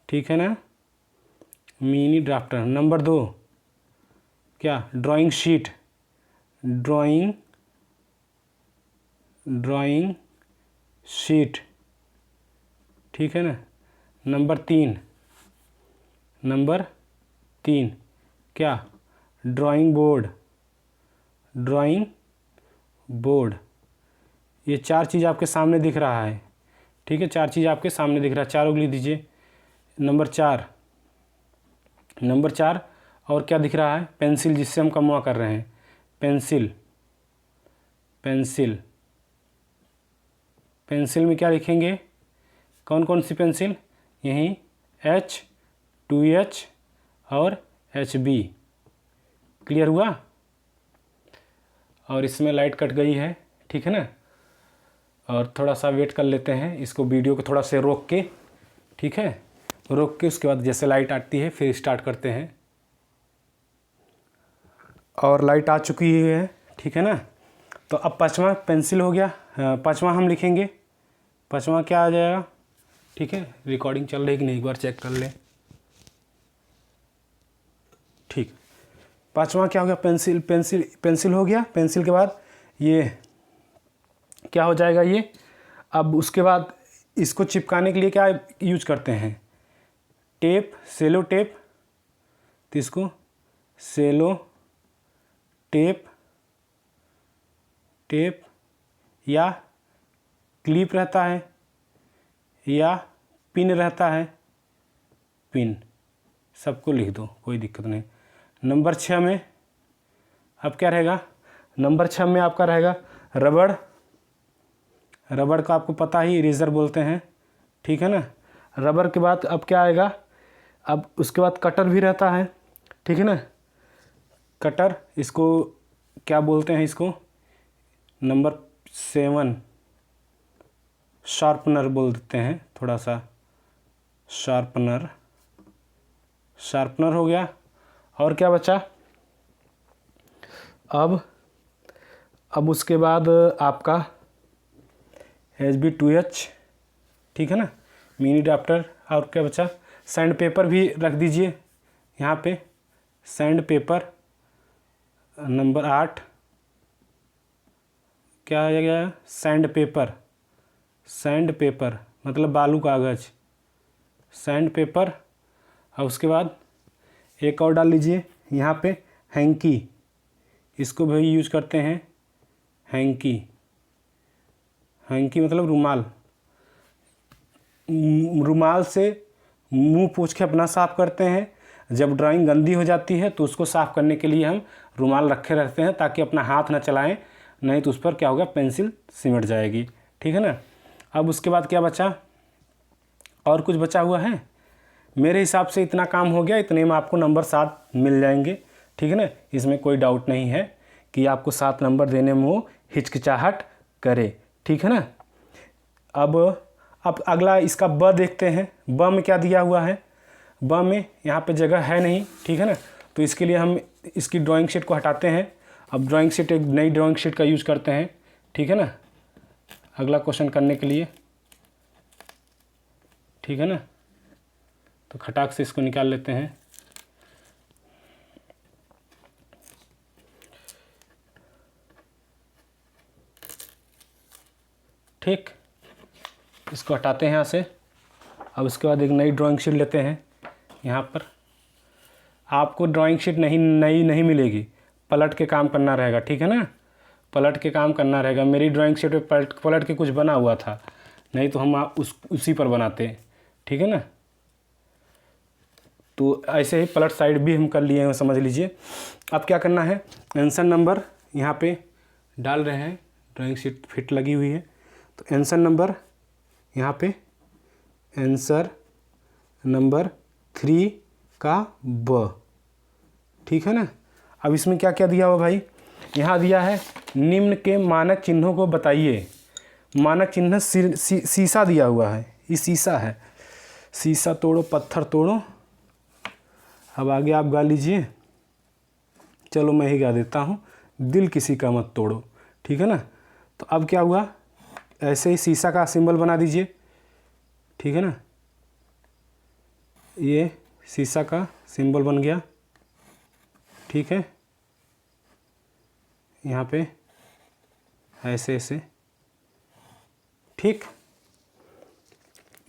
ठीक है ना, मिनी ड्राफ्टर। नंबर 2 क्या, ड्राइंग शीट, ड्राइंग शीट, ठीक है ना। नंबर 3 क्या, ड्राइंग बोर्ड, ये 4 चीज़ आपके सामने दिख रहा है। ठीक है, 4 चीज़ आपके सामने दिख रहा है, 4 उंगली दीजिए। नंबर 4 और क्या दिख रहा है, पेंसिल, जिससे हम कमुआ कर रहे हैं, पेंसिल में क्या लिखेंगे, कौन कौन सी पेंसिल, यहीं H, 2H और HB। क्लियर हुआ। और इसमें लाइट कट गई है, ठीक है ना, और थोड़ा सा वेट कर लेते हैं इसको, वीडियो को थोड़ा से रोक के, ठीक है, रोक के उसके बाद जैसे लाइट आती है फिर स्टार्ट करते हैं। और लाइट आ चुकी है, ठीक है ना। तो अब 5वां पेंसिल हो गया, 5वां हम लिखेंगे, 5वां क्या आ जाएगा, ठीक है, रिकॉर्डिंग चल रही है कि नहीं एक बार चेक कर लें। ठीक, 5वां क्या हो गया, पेंसिल हो गया। पेंसिल के बाद ये क्या हो जाएगा, ये अब उसके बाद इसको चिपकाने के लिए क्या यूज करते हैं, टेप, सेलो टेप। तो इसको सेलो टेप या क्लिप रहता है या पिन रहता है, पिन, सबको लिख दो, कोई दिक्कत नहीं। नंबर 6 में अब क्या रहेगा, नंबर 6 में आपका रहेगा रबड़ का आपको पता ही, इरेजर बोलते हैं, ठीक है ना। रबर के बाद अब क्या आएगा, अब उसके बाद कटर भी रहता है, ठीक है ना। कटर, इसको क्या बोलते हैं, इसको नंबर 7 शार्पनर बोल देते हैं, थोड़ा सा शार्पनर हो गया। और क्या बचा, अब उसके बाद आपका HB 2H, ठीक है ना, मिनी अडाप्टर। और क्या बचा, सैंड पेपर भी रख दीजिए यहाँ पे, सैंड पेपर नंबर 8 क्या आ गया, सैंड पेपर मतलब बालू कागज़, सैंड पेपर। और उसके बाद एक और डाल लीजिए यहाँ पे, हैंकी, इसको भी यूज करते हैं, हैंकी मतलब रुमाल से मुंह पोंछ के अपना साफ़ करते हैं। जब ड्राइंग गंदी हो जाती है तो उसको साफ़ करने के लिए हम रुमाल रखे रहते हैं, ताकि अपना हाथ ना चलाएं, नहीं तो उस पर क्या होगा, पेंसिल सिमट जाएगी, ठीक है ना। अब उसके बाद क्या बचा, और कुछ बचा हुआ है, मेरे हिसाब से इतना काम हो गया, इतने में आपको नंबर 7 मिल जाएंगे, ठीक है ना। इसमें कोई डाउट नहीं है कि आपको 7 नंबर देने में वो हिचकिचाहट करे, ठीक है ना। अब अगला इसका ब देखते हैं। ब में क्या दिया हुआ है, ब में यहाँ पे जगह है नहीं, ठीक है ना। तो इसके लिए हम इसकी ड्राइंग शीट को हटाते हैं। अब ड्राइंग शीट, एक नई ड्राइंग शीट का यूज़ करते हैं, ठीक है ना, अगला क्वेश्चन करने के लिए, ठीक है ना। तो खटाक से इसको निकाल लेते हैं। ठीक, इसको हटाते हैं यहाँ से। अब उसके बाद एक नई ड्राइंग शीट लेते हैं। यहाँ पर आपको ड्राइंग शीट नई नहीं मिलेगी, पलट के काम करना रहेगा, ठीक है ना, पलट के काम करना रहेगा। मेरी ड्राइंग शीट पे पलट के कुछ बना हुआ था, नहीं तो हम उसी पर बनाते, ठीक है ना। तो ऐसे ही पलट साइड भी हम कर लिए हैं, समझ लीजिए। अब क्या करना है, आंसर नंबर यहाँ पे डाल रहे हैं, ड्राइंग शीट फिट लगी हुई है, तो आंसर नंबर यहाँ पे, आंसर नंबर 3 का ब, ठीक है ना। अब इसमें क्या क्या दिया हुआ भाई, यहाँ दिया है निम्न के मानक चिन्हों को बताइए। मानक चिन्ह शीशा दिया हुआ है, ये शीशा है, शीशा तोड़ो पत्थर तोड़ो। अब आगे आप गा लीजिए, चलो मैं ही गा देता हूँ, दिल किसी का मत तोड़ो, ठीक है ना। तो अब क्या हुआ, ऐसे ही शीशा का सिंबल बना दीजिए, ठीक है ना, ये शीशा का सिंबल बन गया, ठीक है। यहाँ पे ऐसे ऐसे, ठीक,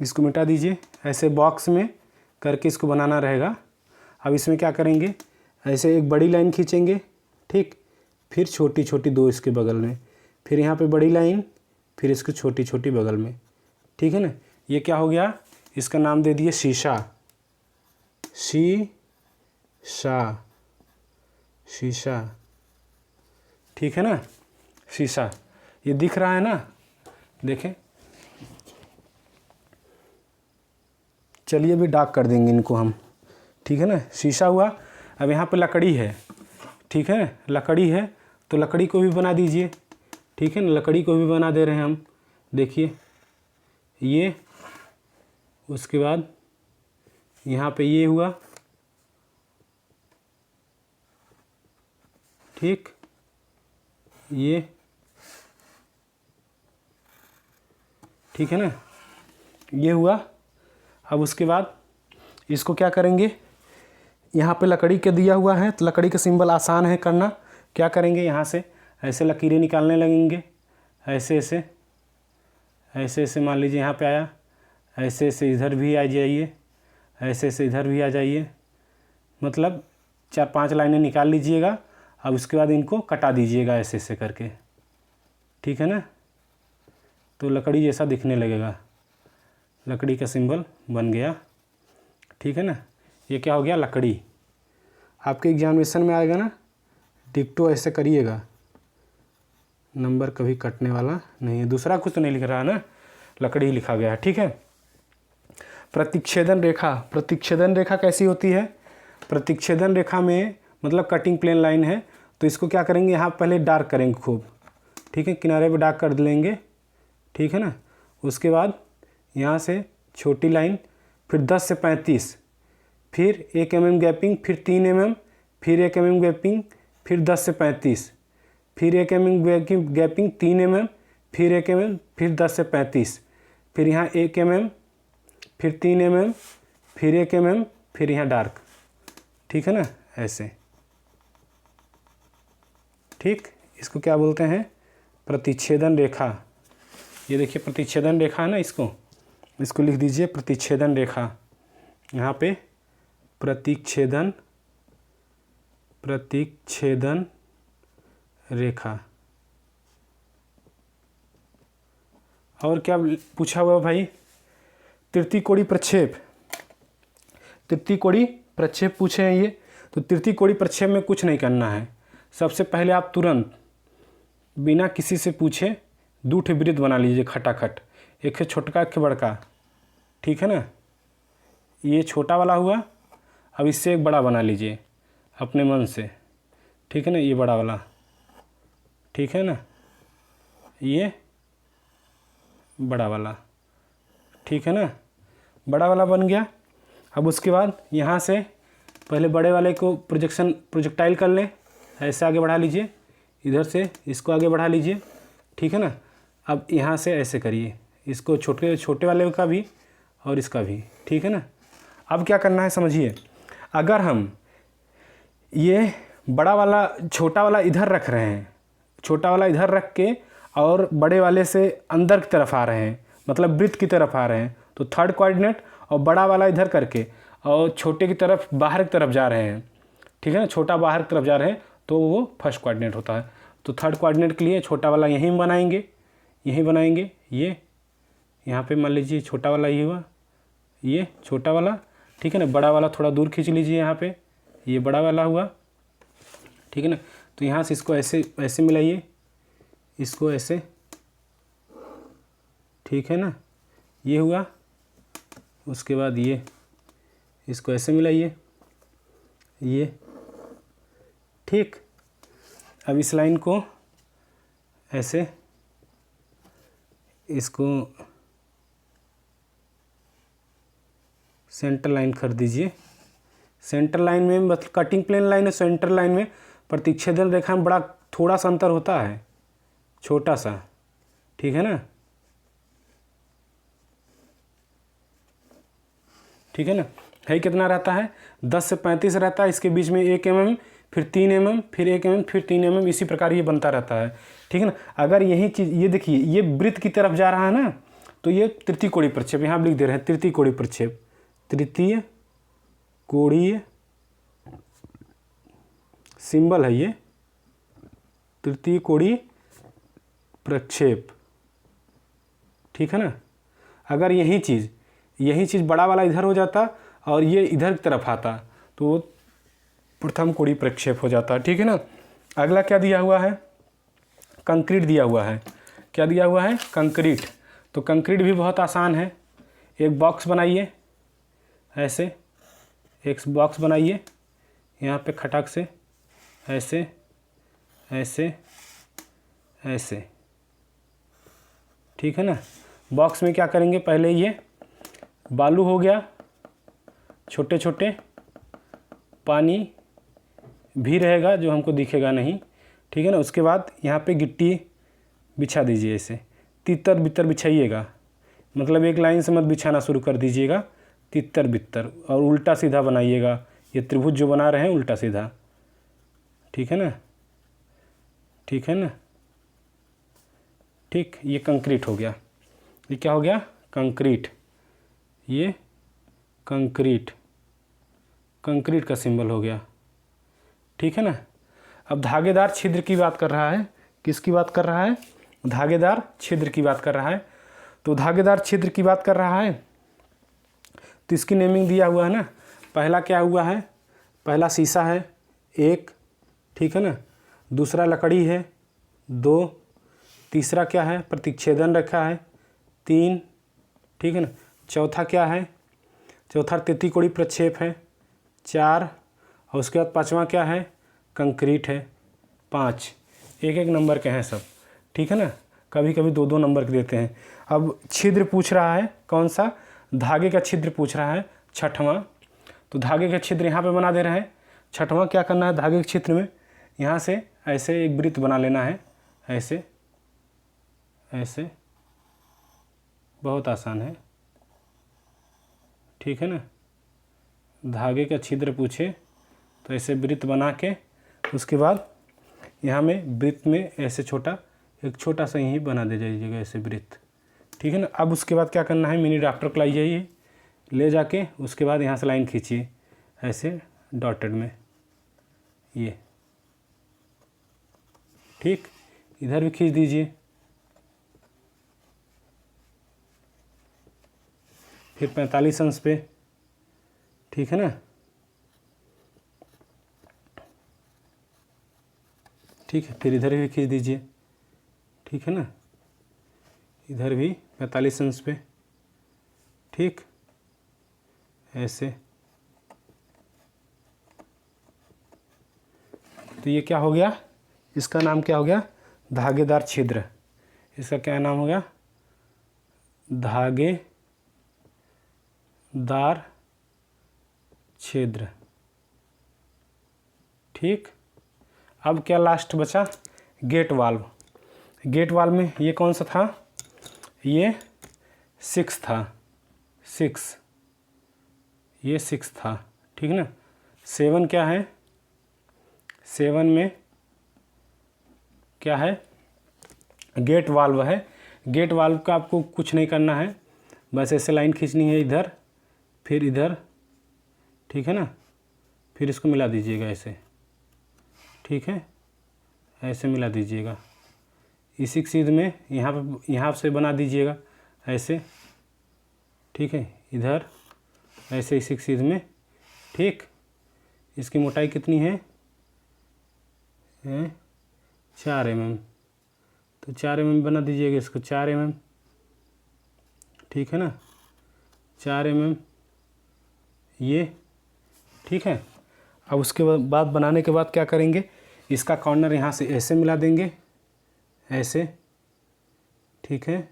इसको मिटा दीजिए, ऐसे बॉक्स में करके इसको बनाना रहेगा। अब इसमें क्या करेंगे, ऐसे एक बड़ी लाइन खींचेंगे, ठीक, फिर छोटी छोटी 2 इसके बगल में, फिर यहाँ पे बड़ी लाइन, फिर इसको छोटी छोटी बगल में, ठीक है ना। ये क्या हो गया, इसका नाम दे दिए शीशा, शीशा, शीशा, ठीक है ना, शीशा। ये दिख रहा है ना, देखें। चलिए अभी डार्क कर देंगे इनको हम, ठीक है ना। शीशा हुआ। अब यहाँ पे लकड़ी है, ठीक है, लकड़ी है तो लकड़ी को भी बना दीजिए, ठीक है ना। लकड़ी को भी बना दे रहे हैं हम, देखिए ये। उसके बाद यहाँ पे ये हुआ, ठीक, ये, ठीक है ना, ये हुआ। अब उसके बाद इसको क्या करेंगे, यहाँ पे लकड़ी के दिया हुआ है तो लकड़ी का सिंबल आसान है करना। क्या करेंगे, यहाँ से ऐसे लकीरें निकालने लगेंगे, ऐसे ऐसे, ऐसे ऐसे, मान लीजिए यहाँ पे आया, ऐसे ऐसे इधर भी आ जाइए, ऐसे ऐसे इधर भी आ जाइए, मतलब 4-5 लाइनें निकाल लीजिएगा। अब उसके बाद इनको कटा दीजिएगा ऐसे ऐसे करके, ठीक है ना। तो लकड़ी जैसा दिखने लगेगा, लकड़ी का सिंबल बन गया, ठीक है ना। ये क्या हो गया, लकड़ी। आपके एग्जामिनेशन में आएगा ना, डिक्टो ऐसे करिएगा, नंबर कभी कटने वाला नहीं है। दूसरा कुछ तो नहीं लिख रहा है ना, लकड़ी लिखा गया है, ठीक है। प्रतिच्छेदन रेखा, प्रतिच्छेदन रेखा कैसी होती है, प्रतिच्छेदन रेखा में मतलब कटिंग प्लेन लाइन है, तो इसको क्या करेंगे, यहाँ पहले डार्क करेंगे खूब, ठीक है, किनारे पे डार्क कर लेंगे, ठीक है ना। उसके बाद यहाँ से छोटी लाइन, फिर 10 से 35, फिर 1 mm गैपिंग, फिर 3 mm, फिर 1 mm गैपिंग, फिर 10 से 35, फिर 1 mm गैपिंग, 3 mm, फिर 1 mm, फिर 10 से 35, फिर यहाँ 1 mm, फिर 3 mm, फिर 1 mm, फिर यहाँ डार्क, ठीक है ना, ऐसे, ठीक। इसको क्या बोलते हैं, प्रतिच्छेदन रेखा। ये देखिए प्रतिच्छेदन रेखा है ना, इसको लिख दीजिए प्रतिच्छेदन रेखा। यहाँ पे प्रतिच्छेदन, प्रतिच्छेदन रेखा। और क्या पूछा हुआ भाई, तृतीय कोणीय प्रक्षेप, तृतीय कोणीय प्रक्षेप पूछे हैं ये। तो तृतीय कोणीय प्रक्षेप में कुछ नहीं करना है, सबसे पहले आप तुरंत बिना किसी से पूछे 2 ठे वृत्त बना लीजिए खटाखट, एक है छोटका एक है बड़का, ठीक है ना। ये छोटा वाला हुआ, अब इससे एक बड़ा बना लीजिए अपने मन से, ठीक है ना, ये बड़ा वाला, ठीक है ना, ये बड़ा वाला, ठीक है ना, बड़ा वाला बन गया। अब उसके बाद यहाँ से पहले बड़े वाले को प्रोजेक्टाइल कर लें, ऐसे आगे बढ़ा लीजिए, इधर से इसको आगे बढ़ा लीजिए, ठीक है ना। अब यहाँ से ऐसे करिए, इसको छोटे वाले का भी और इसका भी, ठीक है ना। अब क्या करना है समझिए, अगर हम ये बड़ा वाला छोटा वाला इधर रख रहे हैं, छोटा वाला इधर रख के और बड़े वाले से अंदर की तरफ आ रहे हैं, मतलब वृत्त की तरफ आ रहे हैं, तो थर्ड कोऑर्डिनेट, और बड़ा वाला इधर करके और छोटे की तरफ बाहर की तरफ जा रहे हैं, ठीक है ना, छोटा बाहर की तरफ जा रहे हैं, तो वो फर्स्ट कोऑर्डिनेट होता है। तो थर्ड कोऑर्डिनेट के लिए छोटा वाला यहीं बनाएंगे, यहीं बनाएंगे, ये यहाँ पे मान लीजिए छोटा वाला ये हुआ, ये छोटा वाला, ठीक है ना। बड़ा वाला थोड़ा दूर खींच लीजिए, यहाँ पे ये बड़ा वाला हुआ, ठीक है ना। तो यहाँ से इसको ऐसे ऐसे मिलाइए, इसको ऐसे, ठीक है ना, ये हुआ। उसके बाद ये इसको ऐसे मिलाइए, ये, ठीक। अब इस लाइन को ऐसे, इसको सेंटर लाइन कर दीजिए। सेंटर लाइन में मतलब कटिंग प्लेन लाइन है, सेंटर लाइन में प्रतिच्छेदन रेखा में बड़ा थोड़ा सा अंतर होता है, छोटा सा, ठीक है ना, ठीक है ना। है कितना रहता है, 10 से 35 रहता है, इसके बीच में 1 mm, फिर 3 mm, फिर 1 mm, फिर 3 mm, इसी प्रकार ये बनता रहता है, ठीक है ना। अगर यही चीज़, ये देखिए ये वृत्त की तरफ जा रहा है ना, तो ये तृतीय कोणीय प्रक्षेप, यहाँ लिख दे रहे हैं तृतीय कोणीय प्रक्षेप, तृतीय कोणीय सिंबल है ये, तृतीय कोणीय प्रक्षेप, ठीक है ना। अगर यही चीज़ बड़ा वाला इधर हो जाता और ये इधर की तरफ आता तो प्रथम कोणीय प्रक्षेप हो जाता। ठीक है ना। अगला क्या दिया हुआ है, कंक्रीट दिया हुआ है। क्या दिया हुआ है, कंक्रीट। तो कंक्रीट भी बहुत आसान है। एक बॉक्स बनाइए, ऐसे एक बॉक्स बनाइए, यहाँ पे खटाक से ऐसे ऐसे ऐसे, ठीक है ना। बॉक्स में क्या करेंगे, पहले ये बालू हो गया छोटे छोटे, पानी भी रहेगा जो हमको दिखेगा नहीं, ठीक है ना। उसके बाद यहाँ पे गिट्टी बिछा दीजिए, ऐसे तितर बितर बिछाइएगा, मतलब एक लाइन से मत बिछाना शुरू कर दीजिएगा, तितर बितर, और उल्टा सीधा बनाइएगा। ये त्रिभुज जो बना रहे हैं उल्टा सीधा, ठीक है ना, ठीक है ना। ठीक, ये कंक्रीट हो गया। ये क्या हो गया, कंक्रीट। ये कंक्रीट, कंक्रीट का सिंबल हो गया, ठीक है ना। अब धागेदार छिद्र की बात कर रहा है। किसकी बात कर रहा है, धागेदार छिद्र की बात कर रहा है। तो धागेदार छिद्र की बात कर रहा है तो इसकी नेमिंग दिया हुआ है ना। पहला क्या हुआ है, पहला शीशा है 1, ठीक है ना। दूसरा लकड़ी है 2, तीसरा क्या है, प्रतिच्छेदन रखा है 3, ठीक है ना। चौथा क्या है, चौथा तृतीयकोणीय प्रक्षेप है 4, और उसके बाद पांचवा क्या है, कंक्रीट है 5। एक एक नंबर के हैं सब, ठीक है ना। कभी कभी 2-2 नंबर के देते हैं। अब छिद्र पूछ रहा है, कौन सा, धागे का छिद्र पूछ रहा है 6वां। तो धागे का छिद्र यहाँ पे बना दे रहे हैं। 6वां क्या करना है, धागे के छिद्र में यहाँ से ऐसे एक वृत्त बना लेना है, ऐसे ऐसे, बहुत आसान है, ठीक है ना। धागे का छिद्र पूछे तो ऐसे वृत्त बना के, उसके बाद यहाँ में वृत्त में ऐसे एक छोटा सा यहीं बना दे जाइएगा, ऐसे वृत्त, ठीक है ना। अब उसके बाद क्या करना है, मिनी ड्राफ्टर को लाइए, ले जाके उसके बाद यहाँ से लाइन खींचिए ऐसे डॉटेड में, ये ठीक। इधर भी खींच दीजिए, फिर 45 अंश पे, ठीक है ना। ठीक है, फिर इधर भी खींच दीजिए, ठीक है ना। इधर भी 45 अंश पे, ठीक, ऐसे। तो ये क्या हो गया, इसका नाम क्या हो गया, धागेदार छिद्र। इसका क्या नाम हो गया, धागेदार छिद्र, ठीक। अब क्या लास्ट बचा, गेट वाल्व। गेट वाल्व में ये कौन सा था, ये 6 था, 6, ये 6 था, ठीक है ना। 7 क्या है, 7 में क्या है, गेट वाल्व है। गेट वाल्व का आपको कुछ नहीं करना है, बस ऐसे लाइन खींचनी है इधर, फिर इधर, ठीक है ना। फिर इसको मिला दीजिएगा ऐसे, ठीक है, ऐसे मिला दीजिएगा। इसी सीध में यहाँ से बना दीजिएगा ऐसे, ठीक है, इधर ऐसे इसी सीध में, ठीक। इसकी मोटाई कितनी है, 4 mm, तो 4 mm बना दीजिएगा इसको, 4 mm, ठीक है ना, 4 mm ये, ठीक है। अब उसके बाद बनाने के बाद क्या करेंगे, इसका कॉर्नर यहाँ से ऐसे मिला देंगे, ऐसे, ठीक है,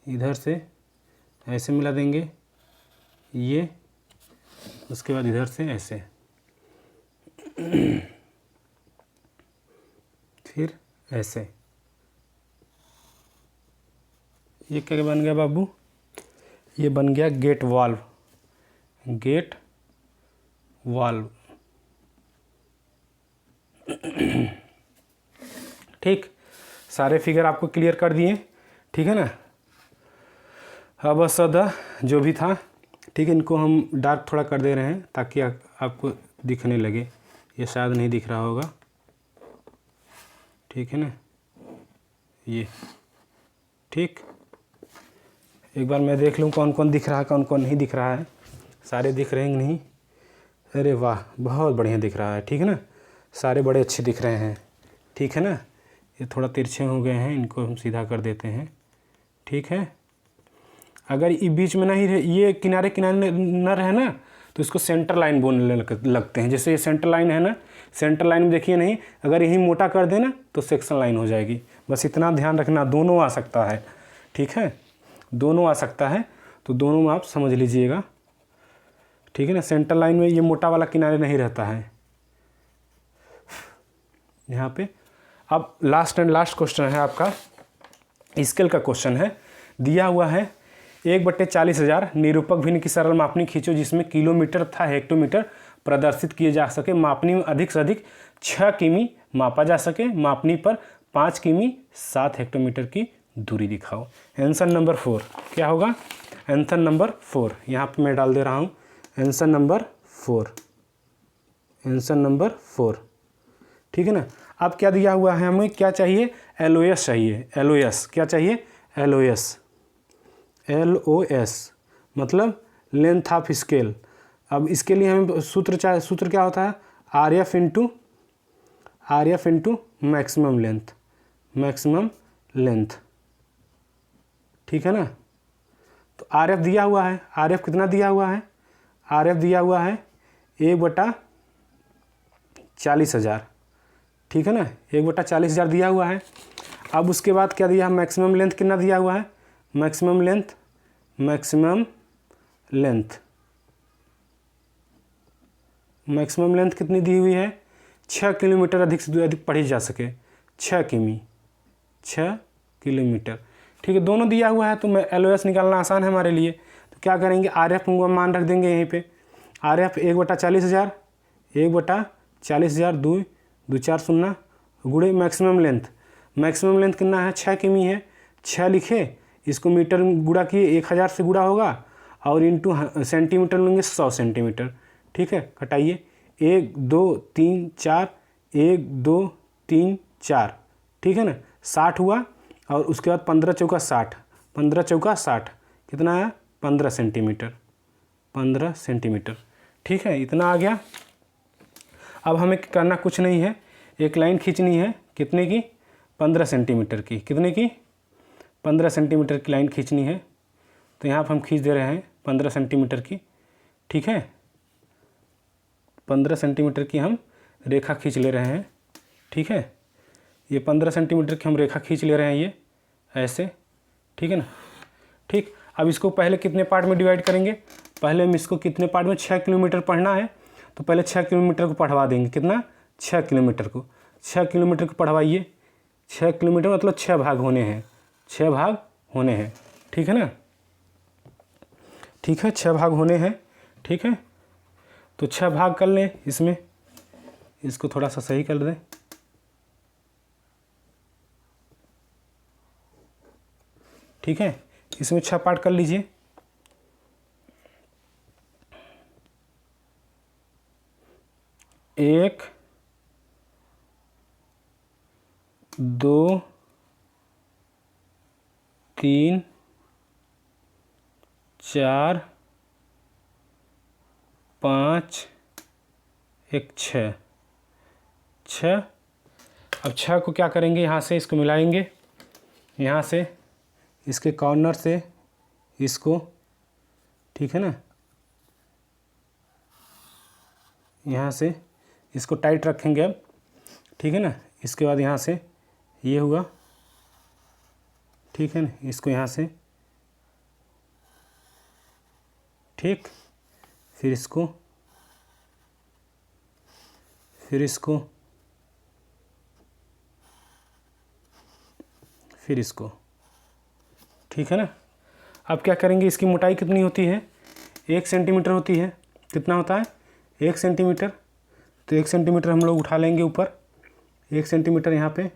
इधर से ऐसे मिला देंगे ये, उसके बाद इधर से ऐसे, फिर ऐसे। ये क्या बन गया बाबू, ये बन गया गेट वाल्व, गेट वाल्व, ठीक। सारे फिगर आपको क्लियर कर दिए, ठीक है ना। अब सदा जो भी था, ठीक है, इनको हम डार्क थोड़ा कर दे रहे हैं ताकि आपको दिखने लगे। ये शायद नहीं दिख रहा होगा, ठीक है ना, ये, ठीक, एक बार मैं देख लूँ कौन कौन दिख रहा है, कौन कौन नहीं दिख रहा है। सारे दिख रहे हैं नहीं? अरे वाह, बहुत बढ़िया दिख रहा है। ठीक है ना, सारे बड़े अच्छे दिख रहे हैं। ठीक है ना, ये थोड़ा तिरछे हो गए हैं, इनको हम सीधा कर देते हैं। ठीक है, अगर ये बीच में नहीं रहे, ये किनारे किनारे न रहे ना, तो इसको सेंटर लाइन बोलने लगते हैं। जैसे ये सेंटर लाइन है ना, सेंटर लाइन में देखिए नहीं, अगर यही मोटा कर देना तो सेक्शन लाइन हो जाएगी। बस इतना ध्यान रखना, दोनों आ सकता है। ठीक है, दोनों आ सकता है, तो दोनों में आप समझ लीजिएगा। ठीक है ना, सेंटर लाइन में ये मोटा वाला किनारे नहीं रहता है यहाँ पे। अब लास्ट एंड लास्ट क्वेश्चन है आपका, स्केल का क्वेश्चन है। दिया हुआ है 1/40,000 निरूपक भिन्न की सरल मापनी खींचो जिसमें किलोमीटर तथा हेक्टोमीटर प्रदर्शित किए जा सके। मापनी में अधिक से अधिक 6 किमी मापा जा सके। मापनी पर 5 किमी 7 हेक्टोमीटर की दूरी दिखाओ। आंसर नंबर 4 क्या होगा? आंसर नंबर 4 यहाँ पे मैं डाल दे रहा हूँ। Answer number 4, answer number 4। ठीक है ना। अब क्या दिया हुआ है, हमें क्या चाहिए? LOS चाहिए। LOS क्या चाहिए? LOS मतलब लेंथ ऑफ स्केल। अब इसके लिए हमें सूत्र क्या होता है? RF into maximum length. ठीक है ना। तो RF दिया हुआ है, RF कितना दिया हुआ है? RF दिया हुआ है 1/40,000। ठीक है ना, 1/40,000 दिया हुआ है। अब उसके बाद क्या दिया है? मैक्सिमम लेंथ कितना दिया हुआ है? मैक्सिमम लेंथ कितनी दी हुई है? 6 किलोमीटर अधिक से अधिक पढ़ी जा सके। 6 किलोमीटर। ठीक है, दोनों दिया हुआ है, तो मैं LOS निकालना आसान है हमारे लिए। तो क्या करेंगे? RF मान रख देंगे यहीं पे। RF 1/40,000, 1/40,000 2 4 0 गुणे मैक्सिमम लेंथ कितना है? 6 किमी है। 6 लिखे, इसको मीटर में गुणा किए, 1000 से गुणा होगा, और इंटू सेंटीमीटर लेंगे 100 सेंटीमीटर। ठीक है, कटाइए। 1 2 3 4, 1 2 3 4। ठीक है ना, 60 हुआ, और उसके बाद 15 चौका 60, 15 चौका 60 कितना है? 15 सेंटीमीटर। ठीक है, इतना आ गया। अब हमें करना कुछ नहीं है, एक लाइन खींचनी है। कितने की? 15 सेंटीमीटर की। कितने की? 15 सेंटीमीटर की लाइन खींचनी है। तो यहाँ पर हम खींच दे रहे हैं 15 सेंटीमीटर की। ठीक है, 15 सेंटीमीटर की हम रेखा खींच ले रहे हैं। ठीक है, ये 15 सेंटीमीटर की हम रेखा खींच ले रहे हैं, ये ऐसे। ठीक है ना। ठीक, अब इसको पहले कितने पार्ट में डिवाइड करेंगे? पहले हम इसको कितने पार्ट में? 6 किलोमीटर पढ़ना है, तो पहले 6 किलोमीटर को पढ़वा देंगे। कितना? 6 किलोमीटर को। 6 किलोमीटर को पढ़वाइए। 6 किलोमीटर मतलब 6 भाग होने हैं। 6 भाग होने हैं। ठीक है ना। ठीक है, 6 भाग होने हैं। ठीक है, तो 6 भाग कर लें इसमें। इसको थोड़ा सा सही कर दें। ठीक है, इसमें 6 पार्ट कर लीजिए। 1 2 3 4 5 1 6। अब 6 को क्या करेंगे? यहाँ से इसको मिलाएंगे, यहाँ से इसके कॉर्नर से इसको। ठीक है ना, यहाँ से इसको टाइट रखेंगे अब। ठीक है ना, इसके बाद यहाँ से ये हुआ। ठीक है ना, इसको यहाँ से, ठीक, फिर इसको, फिर इसको, फिर इसको। ठीक है ना। अब क्या करेंगे? इसकी मोटाई कितनी होती है? 1 सेंटीमीटर होती है। कितना होता है? 1 सेंटीमीटर। तो 1 सेंटीमीटर हम लोग उठा लेंगे ऊपर, 1 सेंटीमीटर यहाँ पे।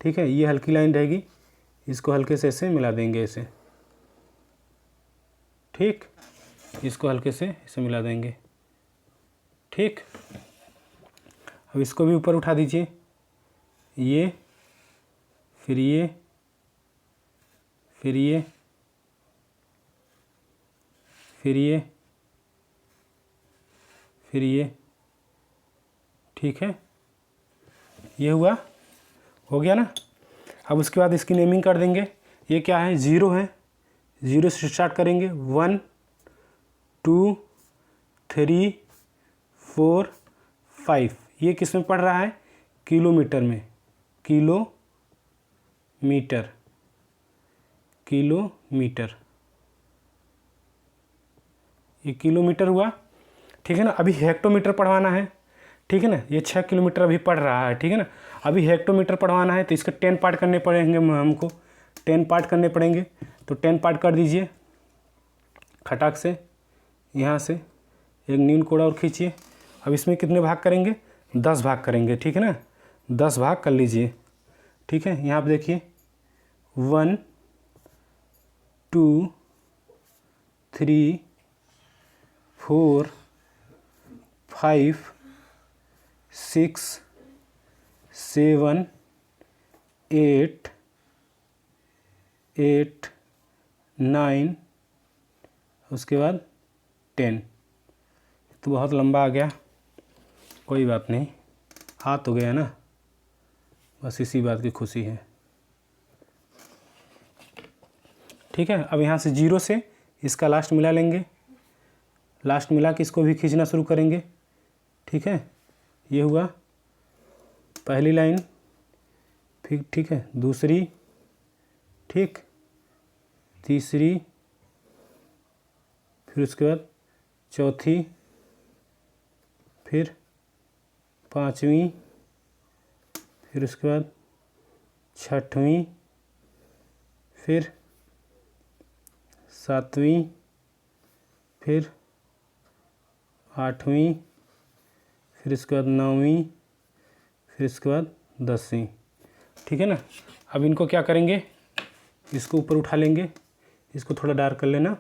ठीक है, ये हल्की लाइन रहेगी, इसको हल्के से ऐसे मिला देंगे ऐसे। ठीक, इसको हल्के से ऐसे मिला देंगे। ठीक, अब इसको भी ऊपर उठा दीजिए, ये, फिर ये, फिर ये, फिर ये, फिर ये, ठीक है, ये हुआ, हो गया ना। अब उसके बाद इसकी नेमिंग कर देंगे। ये क्या है, ज़ीरो है, ज़ीरो से स्टार्ट करेंगे, 1 2 3 4 5। ये किस में पढ़ रहा है, किलोमीटर में, किलोमीटर, किलोमीटर, ये किलोमीटर हुआ, ठीक है ना। अभी हेक्टोमीटर पढ़वाना है, ठीक है ना। ये 6 किलोमीटर अभी पढ़ रहा है, ठीक है ना। अभी हेक्टोमीटर पढ़वाना है तो इसके 10 पार्ट करने पड़ेंगे हमको, 10 पार्ट करने पड़ेंगे। तो 10 पार्ट कर दीजिए खटाक से, यहाँ से एक नील कोड़ा और खींचिए। अब इसमें कितने भाग करेंगे, 10 भाग करेंगे, ठीक है ना। 10 भाग कर लीजिए, ठीक है। यहाँ पर देखिए 1 2 3 4 5 6 7 8 8 9, उसके बाद 10। तो बहुत लंबा आ गया, कोई बात नहीं, आ तो गया ना, बस इसी बात की खुशी है, ठीक है। अब यहाँ से 0 से इसका लास्ट मिला लेंगे, लास्ट मिला के इसको भी खींचना शुरू करेंगे, ठीक है। ये हुआ पहली लाइन, फिर ठीक है, दूसरी, ठीक, तीसरी, फिर उसके बाद चौथी, फिर पांचवी, फिर उसके बाद छठवीं, फिर सातवीं, फिर आठवीं, फिर इसके बाद नौवीं, फिर इसके बाद 10वीं, ठीक है ना। अब इनको क्या करेंगे, इसको ऊपर उठा लेंगे, इसको थोड़ा डार्क कर लेना,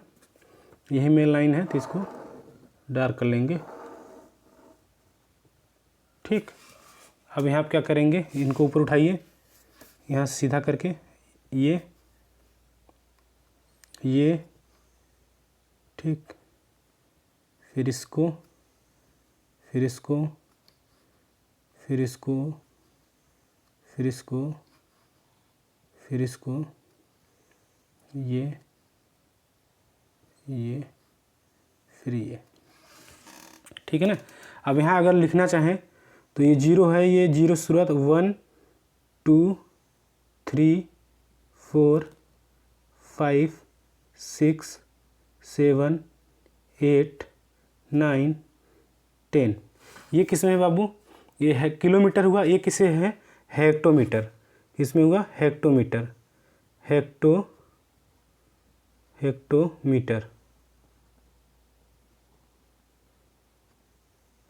यही मेन लाइन है तो इसको डार्क कर लेंगे, ठीक। अब यहाँ क्या करेंगे, इनको ऊपर उठाइए, यहाँ सीधा करके ये, ठीक, फिर इसको, फिर इसको, फिर इसको, फिर इसको, फिर इसको, ये, फिर ये, ठीक है ना। अब यहाँ अगर लिखना चाहें तो ये 0 है, ये 0 शुरुआत 1 2 3 4 5 6 7 8 9 10। ये किस में है बाबू, ये है किलोमीटर हुआ, ये किसे है, हेक्टोमीटर, इसमें हुआ हेक्टोमीटर, हेक्टोमीटर,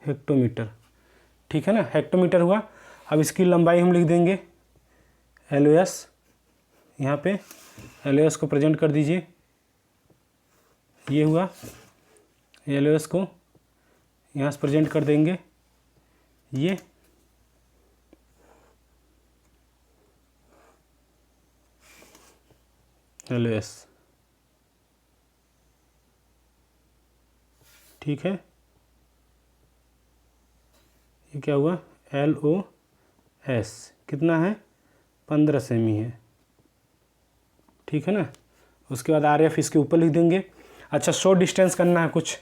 हेक्टोमीटर, ठीक है ना, हेक्टोमीटर हुआ। अब इसकी लंबाई हम लिख देंगे LOS, यहाँ पे LOS को प्रेजेंट कर दीजिए, ये हुआ, LOS को यहाँ से प्रेजेंट कर देंगे, ये LOS, ठीक है। ये क्या हुआ, LOS कितना है, 15 सेमी है, ठीक है ना। उसके बाद RF इसके ऊपर लिख देंगे। अच्छा, 100 डिस्टेंस करना है कुछ,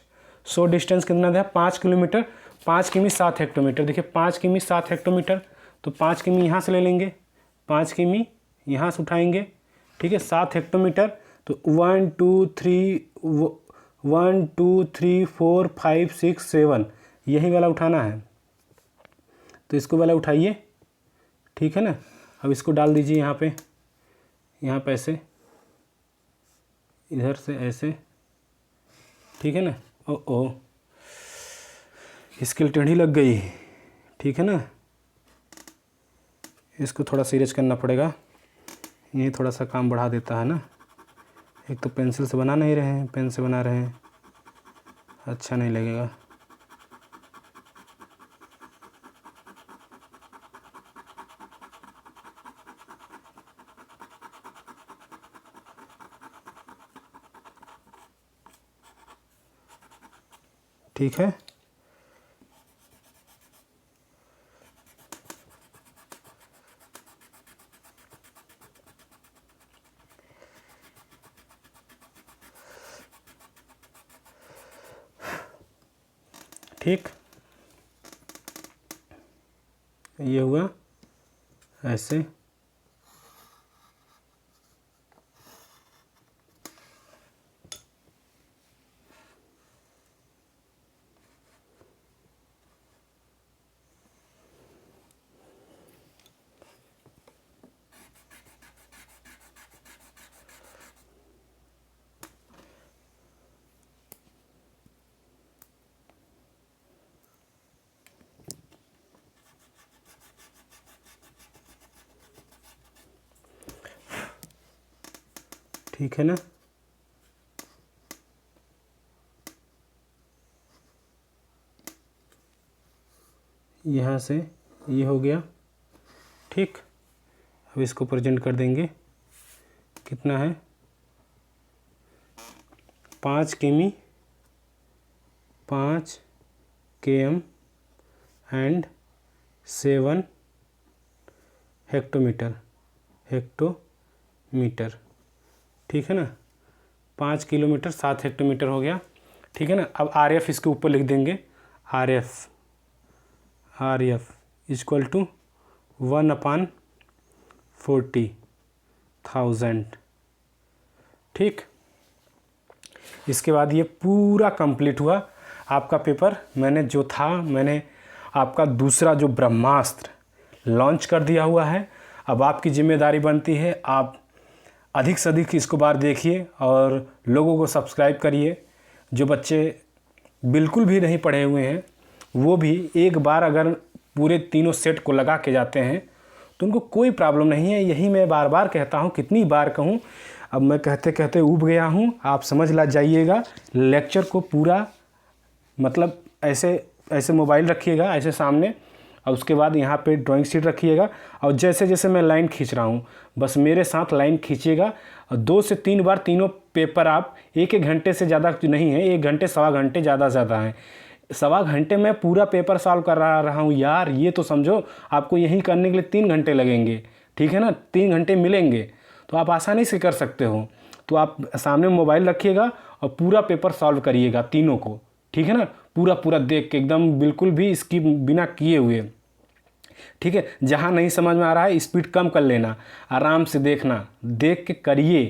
100 डिस्टेंस कितना था, 5 किलोमीटर, 5 किमी 7 हेक्टोमीटर, देखिए 5 किमी 7 हेक्टोमीटर, तो 5 किमी यहाँ से ले लेंगे, 5 किमी यहाँ से उठाएंगे, ठीक है, 7 हेक्टोमीटर, तो 1 2 3 4 5 6 7 यही वाला उठाना है, तो इसको वाला उठाइए, ठीक है ना। अब इसको डाल दीजिए यहाँ पे, यहाँ पे ऐसे, इधर से ऐसे, ठीक है ना। ओ इसकी टेढ़ी लग गई, ठीक है ना, इसको थोड़ा सीरियस करना पड़ेगा, ये थोड़ा सा काम बढ़ा देता है ना। एक तो पेंसिल से बना नहीं रहे हैं, पेन से बना रहे हैं, अच्छा नहीं लगेगा। ठीक है। ठीक, ये हुआ ऐसे। ठीक है ना, यहाँ से ये हो गया। ठीक, अब इसको प्रेजेंट कर देंगे। कितना है, 5 किमी 5 km एंड 7 हेक्टोमीटर। ठीक है ना, 5 किलोमीटर 7 हेक्टोमीटर हो गया। ठीक है ना। अब RF इसके ऊपर लिख देंगे। RF equal to 1/40,000। ठीक, इसके बाद ये पूरा कंप्लीट हुआ आपका पेपर। मैंने आपका दूसरा जो ब्रह्मास्त्र लॉन्च कर दिया हुआ है। अब आपकी जिम्मेदारी बनती है, आप अधिक से अधिक इसको बार देखिए और लोगों को सब्सक्राइब करिए। जो बच्चे बिल्कुल भी नहीं पढ़े हुए हैं वो भी एक बार अगर पूरे तीनों सेट को लगा के जाते हैं तो उनको कोई प्रॉब्लम नहीं है। यही मैं बार बार कहता हूँ, कितनी बार कहूँ, अब मैं कहते कहते ऊब गया हूँ। आप समझ ला जाइएगा। लेक्चर को पूरा मतलब ऐसे मोबाइल रखिएगा ऐसे सामने, और उसके बाद यहाँ पे ड्राइंग शीट रखिएगा और जैसे जैसे मैं लाइन खींच रहा हूँ बस मेरे साथ लाइन खींचिएगा। और 2 से 3 बार तीनों पेपर आप 1-1 घंटे से ज़्यादा नहीं है, 1 घंटे सवा घंटे ज़्यादा है। सवा घंटे में पूरा पेपर सॉल्व कर रहा हूँ यार, ये तो समझो। आपको यही करने के लिए 3 घंटे लगेंगे। ठीक है ना, 3 घंटे मिलेंगे तो आप आसानी से कर सकते हो। तो आप सामने मोबाइल रखिएगा और पूरा पेपर सॉल्व करिएगा तीनों को। ठीक है ना, पूरा देख के एकदम बिल्कुल भी स्किप बिना किए हुए। ठीक है, जहाँ नहीं समझ में आ रहा है स्पीड कम कर लेना, आराम से देखना, देख के करिए।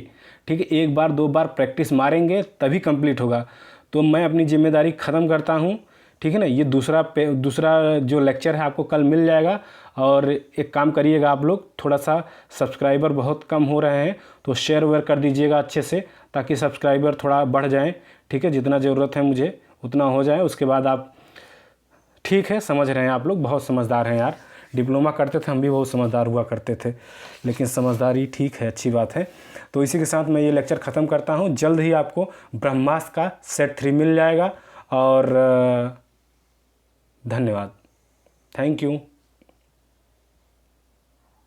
ठीक है, 1 बार 2 बार प्रैक्टिस मारेंगे तभी कंप्लीट होगा। तो मैं अपनी जिम्मेदारी ख़त्म करता हूँ। ठीक है ना, ये दूसरा जो लेक्चर है आपको कल मिल जाएगा। और एक काम करिएगा आप लोग, थोड़ा सा सब्सक्राइबर बहुत कम हो रहे हैं तो शेयर वेयर कर दीजिएगा अच्छे से, ताकि सब्सक्राइबर थोड़ा बढ़ जाएँ। ठीक है, जितना ज़रूरत है मुझे उतना हो जाए। उसके बाद आप, ठीक है, समझ रहे हैं आप लोग, बहुत समझदार हैं यार। डिप्लोमा करते थे हम भी बहुत समझदार हुआ करते थे, लेकिन समझदारी ठीक है, अच्छी बात है। तो इसी के साथ मैं ये लेक्चर ख़त्म करता हूँ। जल्द ही आपको ब्रह्मास्त्र का सेट 3 मिल जाएगा। और धन्यवाद, थैंक यू।